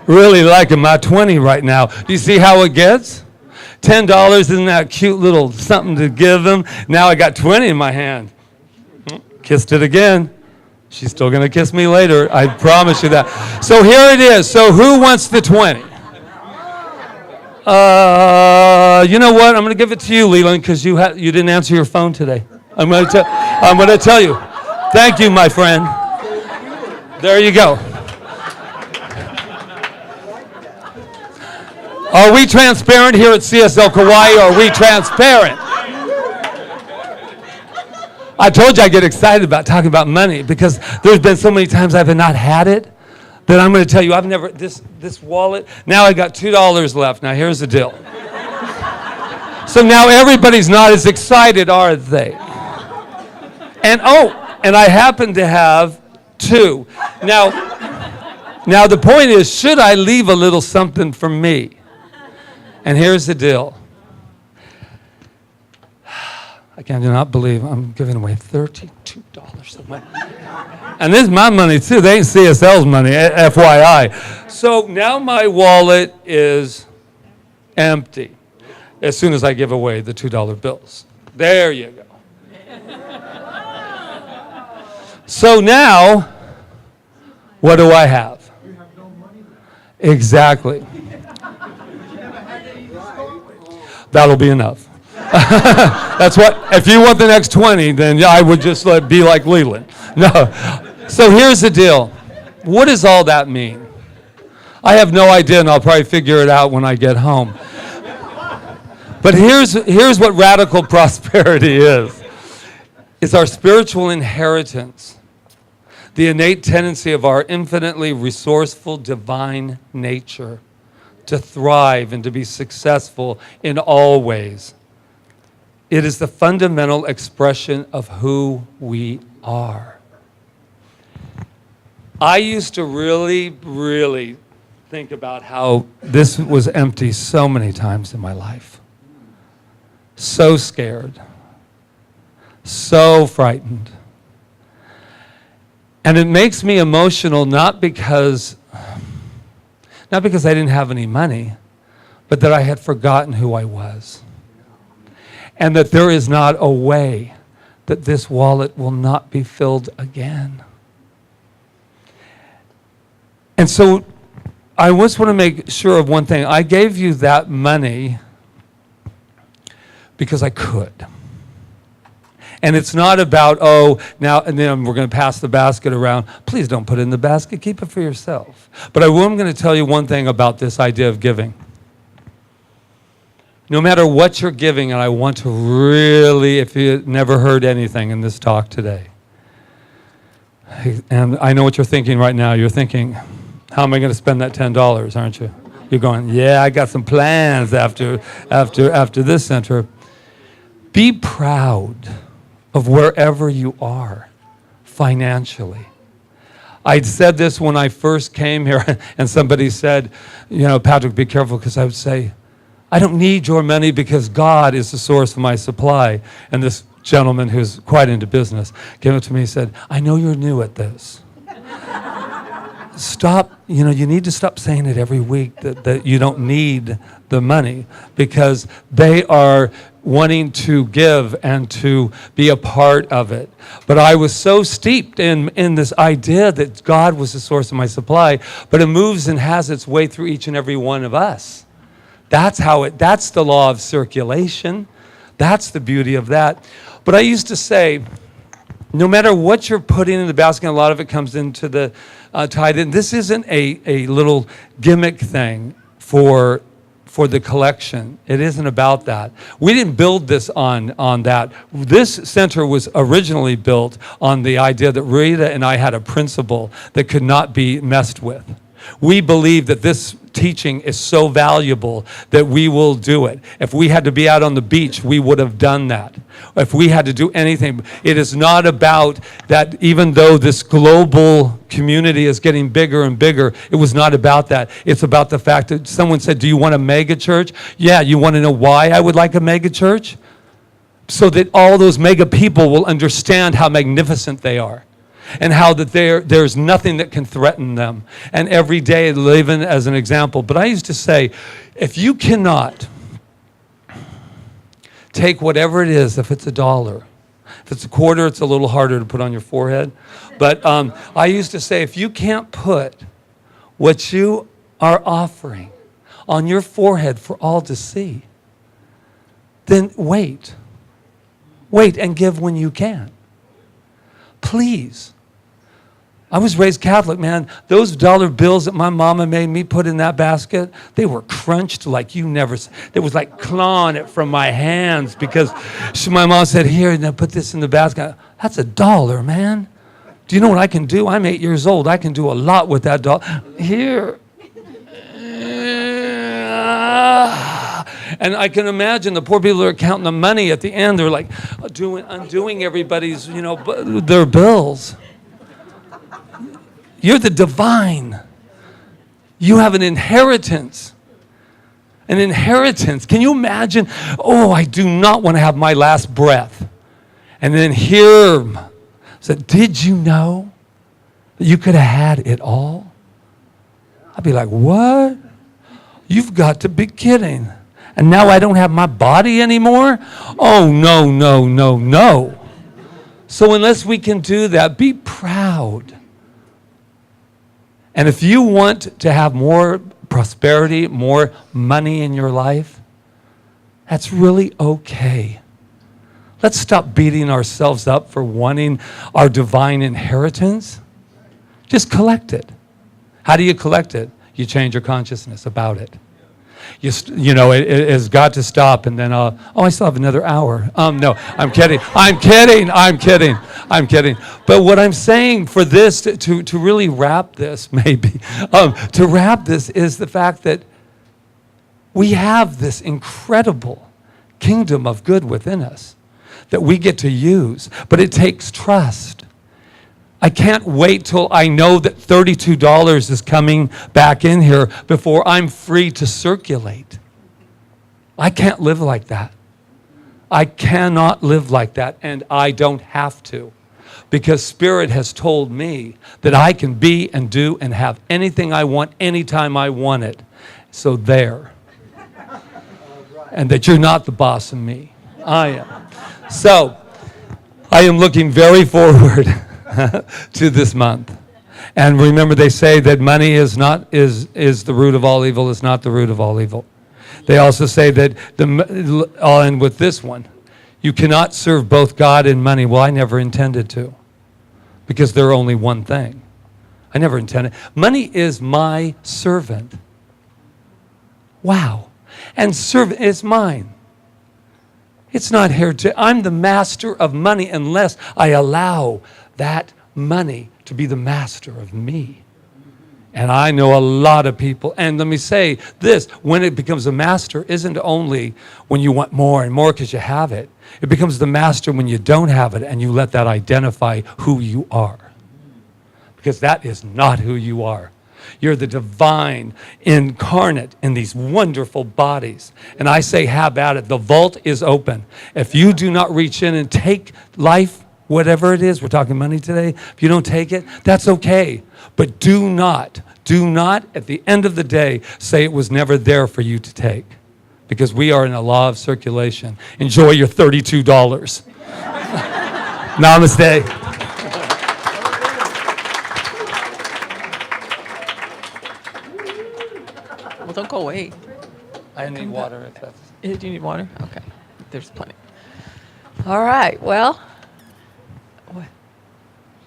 really liking my 20 right now. Do you see how it gets? $10 isn't that cute little something to give them? Now I got 20 in my hand. Kissed it again. She's still going to kiss me later. I promise you that. So here it is. So who wants the 20? You know what? I'm going to give it to you, Leland, because you didn't answer your phone today. I'm going to tell you. Thank you, my friend. There you go. Are we transparent here at CSL Kauai? Are we transparent? I told you I get excited about talking about money because there's been so many times I've not had it that I'm going to tell you I've never, this wallet, now I got $2 left. Now here's the deal. So now everybody's not as excited, are they? And And I happen to have 2. Now the point is, should I leave a little something for me? And here's the deal. I cannot believe I'm giving away $32 of money. And this is my money too. They ain't CSL's money, FYI. So now my wallet is empty as soon as I give away the $2 bills. There you go. So now, what do I have? You have no money. Exactly. That'll be enough. That's what, if you want the next 20, then I would just be like Leland. No. So here's the deal. What does all that mean? I have no idea, and I'll probably figure it out when I get home. But here's what radical prosperity is. It's our spiritual inheritance, the innate tendency of our infinitely resourceful divine nature to thrive and to be successful in all ways. It is the fundamental expression of who we are. I used to really think about how this was empty so many times in my life. So scared. So frightened. And it makes me emotional not because I didn't have any money, but that I had forgotten who I was. And that there is not a way that this wallet will not be filled again. And so I just want to make sure of one thing. I gave you that money because I could. And it's not about, now and then we're going to pass the basket around. Please don't put it in the basket. Keep it for yourself. But I'm going to tell you one thing about this idea of giving. No matter what you're giving, and I want to really, if you never heard anything in this talk today, and I know what you're thinking right now. You're thinking, how am I going to spend that $10, aren't you? You're going, yeah, I got some plans after this center. Be proud of wherever you are financially. I said this when I first came here, and somebody said, Patrick, be careful, because I would say, I don't need your money because God is the source of my supply. And this gentleman who's quite into business came up to me and said, I know you're new at this. Stop, you need to stop saying it every week that you don't need the money, because they are wanting to give and to be a part of it. But I was so steeped in this idea that God was the source of my supply, but it moves and has its way through each and every one of us. That's the law of circulation. That's the beauty of that. But I used to say, no matter what you're putting in the basket, a lot of it comes into the tithe. And this isn't a little gimmick thing for the collection. It isn't about that. We didn't build this on that. This center was originally built on the idea that Rita and I had a principle that could not be messed with. We believe that this teaching is so valuable that we will do it. If we had to be out on the beach, we would have done that. If we had to do anything, it is not about that. Even though this global community is getting bigger and bigger, it was not about that. It's about the fact that someone said, do you want a mega church? Yeah, you want to know why I would like a mega church? So that all those mega people will understand how magnificent they are. And how that there's nothing that can threaten them. And every day living as an example. But I used to say, if you cannot take whatever it is, if it's $1, if it's a quarter, it's a little harder to put on your forehead. But I used to say, if you can't put what you are offering on your forehead for all to see, then wait. Wait and give when you can. Please. I was raised Catholic, man. Those dollar bills that my mama made me put in that basket, they were crunched like you never. It was like clawing it from my hands because my mom said, here, now put this in the basket. That's $1, man. Do you know what I can do? I'm 8 years old. I can do a lot with that $1. Here. And I can imagine the poor people that are counting the money at the end. They're like undoing everybody's, their bills. You're the divine. You have an inheritance. An inheritance. Can you imagine? Oh, I do not want to have my last breath. And then hear said, did you know that you could have had it all? I'd be like, what? You've got to be kidding. And now I don't have my body anymore? Oh, no, no, no, no. So unless we can do that, be proud. And if you want to have more prosperity, more money in your life, that's really okay. Let's stop beating ourselves up for wanting our divine inheritance. Just collect it. How do you collect it? You change your consciousness about it. It has got to stop, and then, I still have another hour. No, I'm kidding. I'm kidding. But what I'm saying for this, to really wrap this, maybe, to wrap this is the fact that we have this incredible kingdom of good within us that we get to use, but it takes trust. I can't wait till I know that $32 is coming back in here before I'm free to circulate. I can't live like that. I cannot live like that, and I don't have to, because Spirit has told me that I can be and do and have anything I want anytime I want it. So there. And that you're not the boss of me. I am. So I am looking very forward to this month. And remember, they say that money is the root of all evil, is not the root of all evil. They also say that, I'll end with this one, you cannot serve both God and money. Well, I never intended to, because they're only one thing. I never intended. Money is my servant. Wow. And servant is mine. It's not here to, I'm the master of money unless I allow that money to be the master of me. And I know a lot of people, and let me say this, when it becomes a master isn't only when you want more and more because you have it. It becomes the master when you don't have it and you let that identify who you are. Because that is not who you are. You're the divine incarnate in these wonderful bodies. And I say, have at it. The vault is open. If you do not reach in and take life, whatever it is, we're talking money today, if you don't take it, that's okay. But do not, at the end of the day, say it was never there for you to take. Because we are in a law of circulation. Enjoy your $32. Namaste. Well, don't go away. I need water if that's... Do you need water? Okay. There's plenty. All right. Well. What?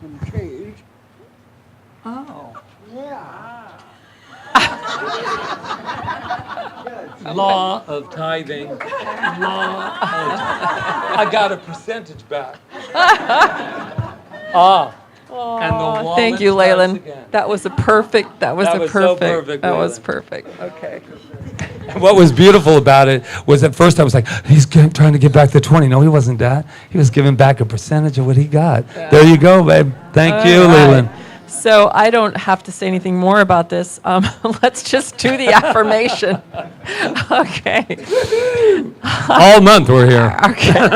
Some cheese. Oh. Law of tithing. I got a percentage back. And the wallet Thank you, starts Leyland. again. That was a perfect. That was so perfect, That was Leyland. perfect. Okay. What was beautiful about it was at first I was like, he's trying to get back the 20. No, he wasn't that. He was giving back a percentage of what he got. Yeah. There you go, babe. Thank you, All right. Leland. So I don't have to say anything more about this. Let's just do the affirmation. Okay. All month we're here. Okay.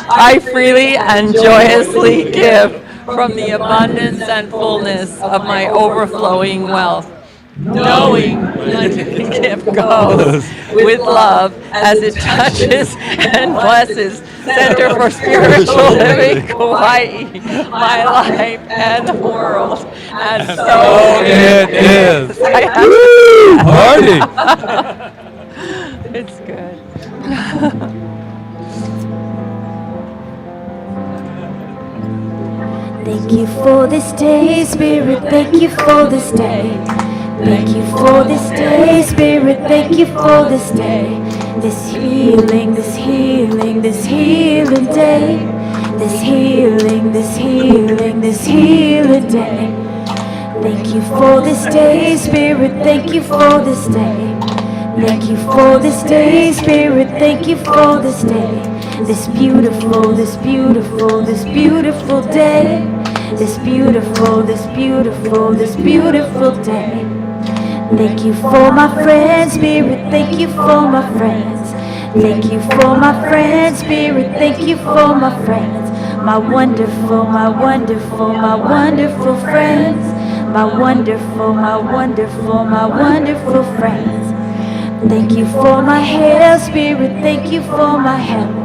I freely and joyously give from the abundance and fullness of my overflowing wealth, knowing that the gift goes with love as it touches and blesses Center for Spiritual Living Kauai, my life and the world. And so it is. Woo! Party. It's good. Thank you for this day, Spirit, thank you for this day. Thank you for this day, Spirit, thank you for this day. This healing, this healing, this healing day. This healing, this healing, this healing day. Thank you for this day, Spirit, thank you for this day. Thank you for this day, Spirit, thank you for this day. This beautiful, this beautiful, this beautiful day. This beautiful, this beautiful, this beautiful day. Thank you for my friends, Spirit, thank you for my friends. Thank you for my friends, Spirit, thank you for my friends. My wonderful, my wonderful, my wonderful friends. My wonderful, my wonderful, my wonderful friends. Thank you for my health, Spirit, thank you for my health.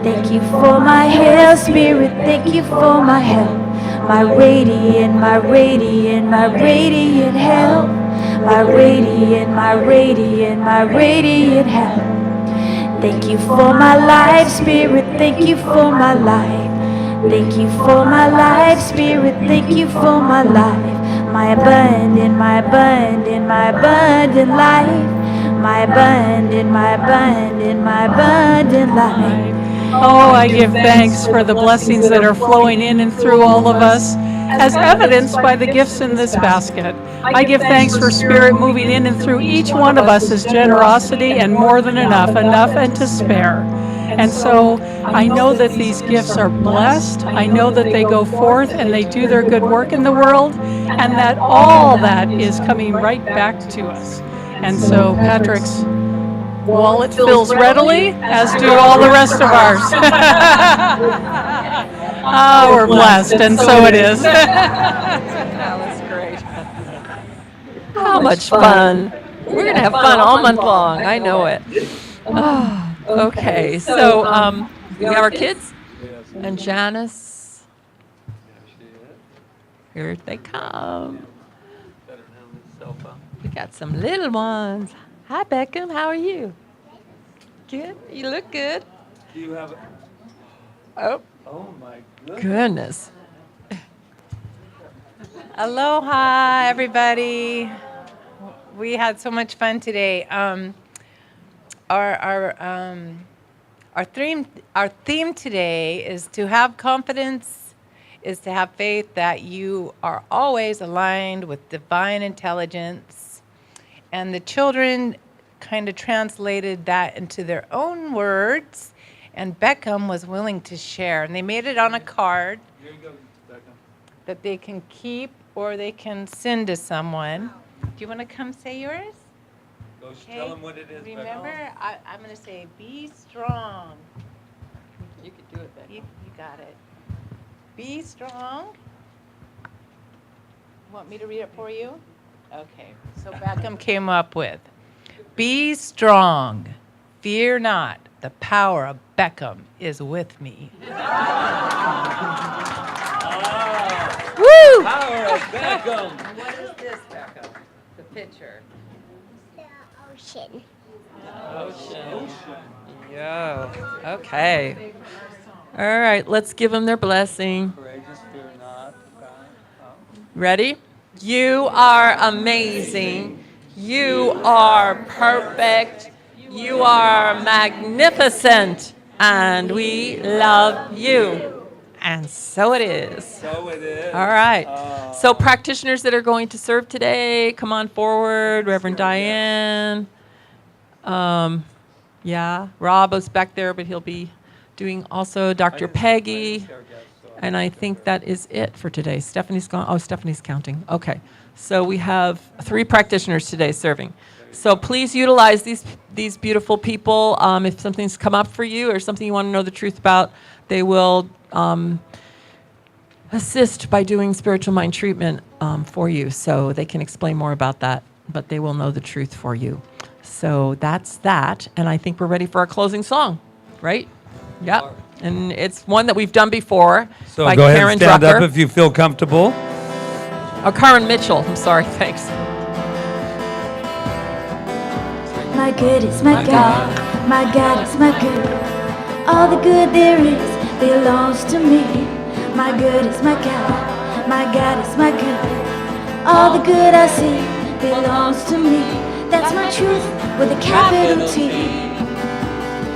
Thank you for my health, Spirit, thank you for my health. My radiant, my radiant, my radiant health. My radiant, my radiant, my radiant health. Thank you for my life, Spirit, thank you for my life. Thank you for my life, Spirit, thank you for my life. My abundant, my abundant, my abundant life. My abundant, my abundant, my abundant life. Oh, I give thanks for the blessings that are flowing in and through all of us, as evidenced by the gifts in this basket. I give thanks for Spirit moving in and through each one of us as generosity and more than enough, enough and to spare. And so I know that these gifts are blessed. I know that they go forth and they do their good work in the world, and that all that is coming right back to us. And so Patrick's wallet fills readily, as do all the rest of ours. Ah, we're blessed, and so it is. That was great. How much fun. We're going to have fun all month long. I know it. Oh, okay. So we have our kids. And Janice. Here they come. We got some little ones. Hi, Beckham. How are you? Good. You look good. Do you have? Oh, Oh my goodness. goodness. Aloha, everybody. We had so much fun today. Our theme today is to have confidence, is to have faith that you are always aligned with divine intelligence. And the children kind of translated that into their own words, and Beckham was willing to share. And they made it on a card that they can keep or they can send to someone. Do you want to come say yours? Go tell them what it is. Remember, I'm going to say, be strong. You could do it, Beckham. You got it. Be strong. Want me to read it for you? Okay. So Beckham came up with, be strong. Fear not. The power of Beckham is with me. Woo! Power of Beckham. What is this, Beckham? The picture. Ocean. Yo. Okay. All right, let's give them their blessing. Courageous, fear not. Ready? You are amazing. You are perfect. You are magnificent. And we love you. And so it is. So it is. All right. So practitioners that are going to serve today, come on forward. Reverend Diane. Yeah, Rob is back there, but he'll be doing also Dr. Peggy. And I think that is it for today. Stephanie's gone. Oh, Stephanie's counting. Okay. So we have 3 practitioners today serving. So please utilize these beautiful people. If something's come up for you or something you want to know the truth about, they will assist by doing spiritual mind treatment for you. So they can explain more about that, but they will know the truth for you. So that's that. And I think we're ready for our closing song, right? Yep. And it's one that we've done before So by go ahead Karen and stand Drucker. up if you feel comfortable. Oh, Karen Mitchell. I'm sorry. Thanks. My good is my God, my God is my good. All the good there is belongs to me. My good is my God is my good. All the good I see belongs to me. That's my truth with a capital T.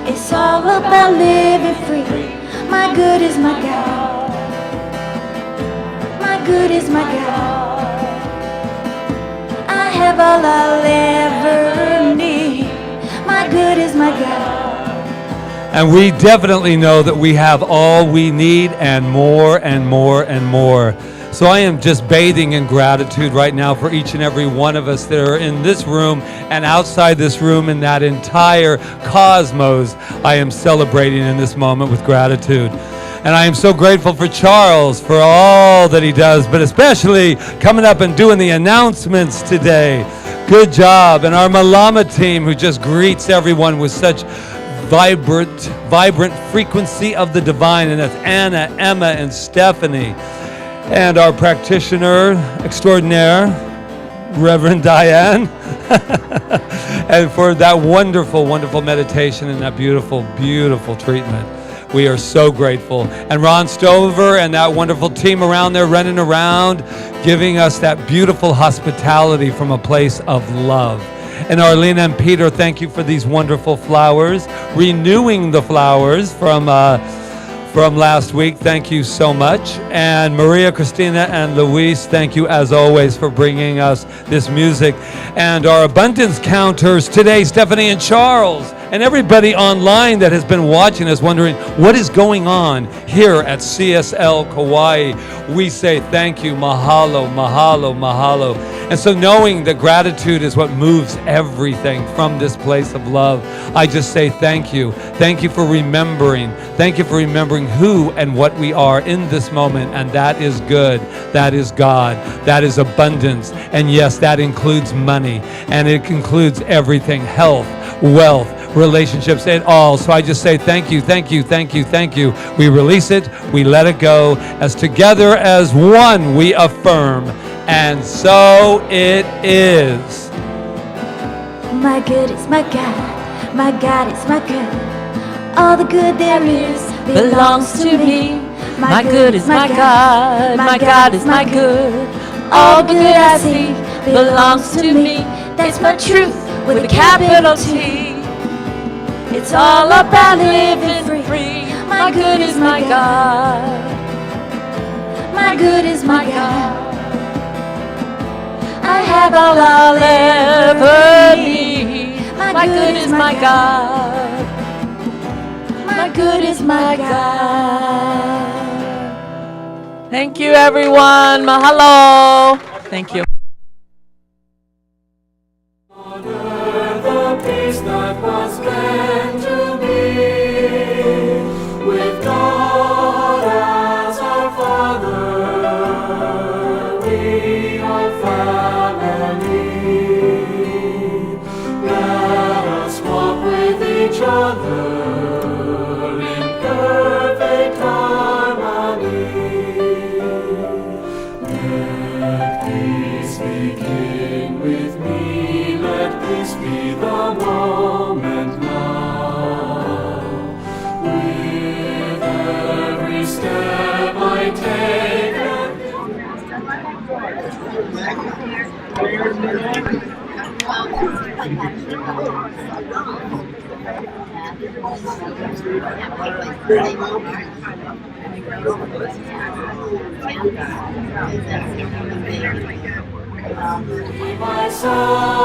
It's all about living free. My good is my God. My good is my God. I have all I'll ever need. my God. And we definitely know that we have all we need and more and more and more. So I am just bathing in gratitude right now for each and every one of us that are in this room and outside this room, in that entire cosmos. I am celebrating in this moment with gratitude. And I am so grateful for Charles for all that he does, but especially coming up and doing the announcements today. Good job. And our Malama team, who just greets everyone with such vibrant frequency of the divine. And that's Anna, Emma, and Stephanie. And our practitioner extraordinaire, Reverend Diane. And for that wonderful, wonderful meditation and that beautiful, beautiful treatment. We are so grateful. And Ron Stover and that wonderful team around there running around, giving us that beautiful hospitality from a place of love. And Arlene and Peter, thank you for these wonderful flowers, renewing the flowers from last week. Thank you so much. And Maria, Christina, and Luis, thank you as always for bringing us this music. And our abundance counters today, Stephanie and Charles, and everybody online that has been watching us wondering what is going on here at CSL Kauai. We say thank you, mahalo, mahalo, mahalo. And so knowing that gratitude is what moves everything from this place of love, I just say thank you. Thank you for remembering. Thank you for remembering who and what we are in this moment. And that is good. That is God. That is abundance. And yes, that includes money. And it includes everything, health, wealth, relationships, and all. So I just say thank you, thank you, thank you, thank you. We release it, we let it go. As together as one, we affirm. And so it is. My good is my God. My God is my good. All the good there is belongs to me. My good is my God. My God is my good. All the good I see belongs to me. That's my truth with a capital T. It's all about living free. My good is my God. My good is my God. I have all I'll ever need. My good is my God. My good is my God. Thank you, everyone. Mahalo. Thank you. On earth the peace that was meant to be, with God as our Father, we are family. Let us walk with each other in perfect harmony. Let peace begin with me. Let this be the moment now. With every step I take, my soul.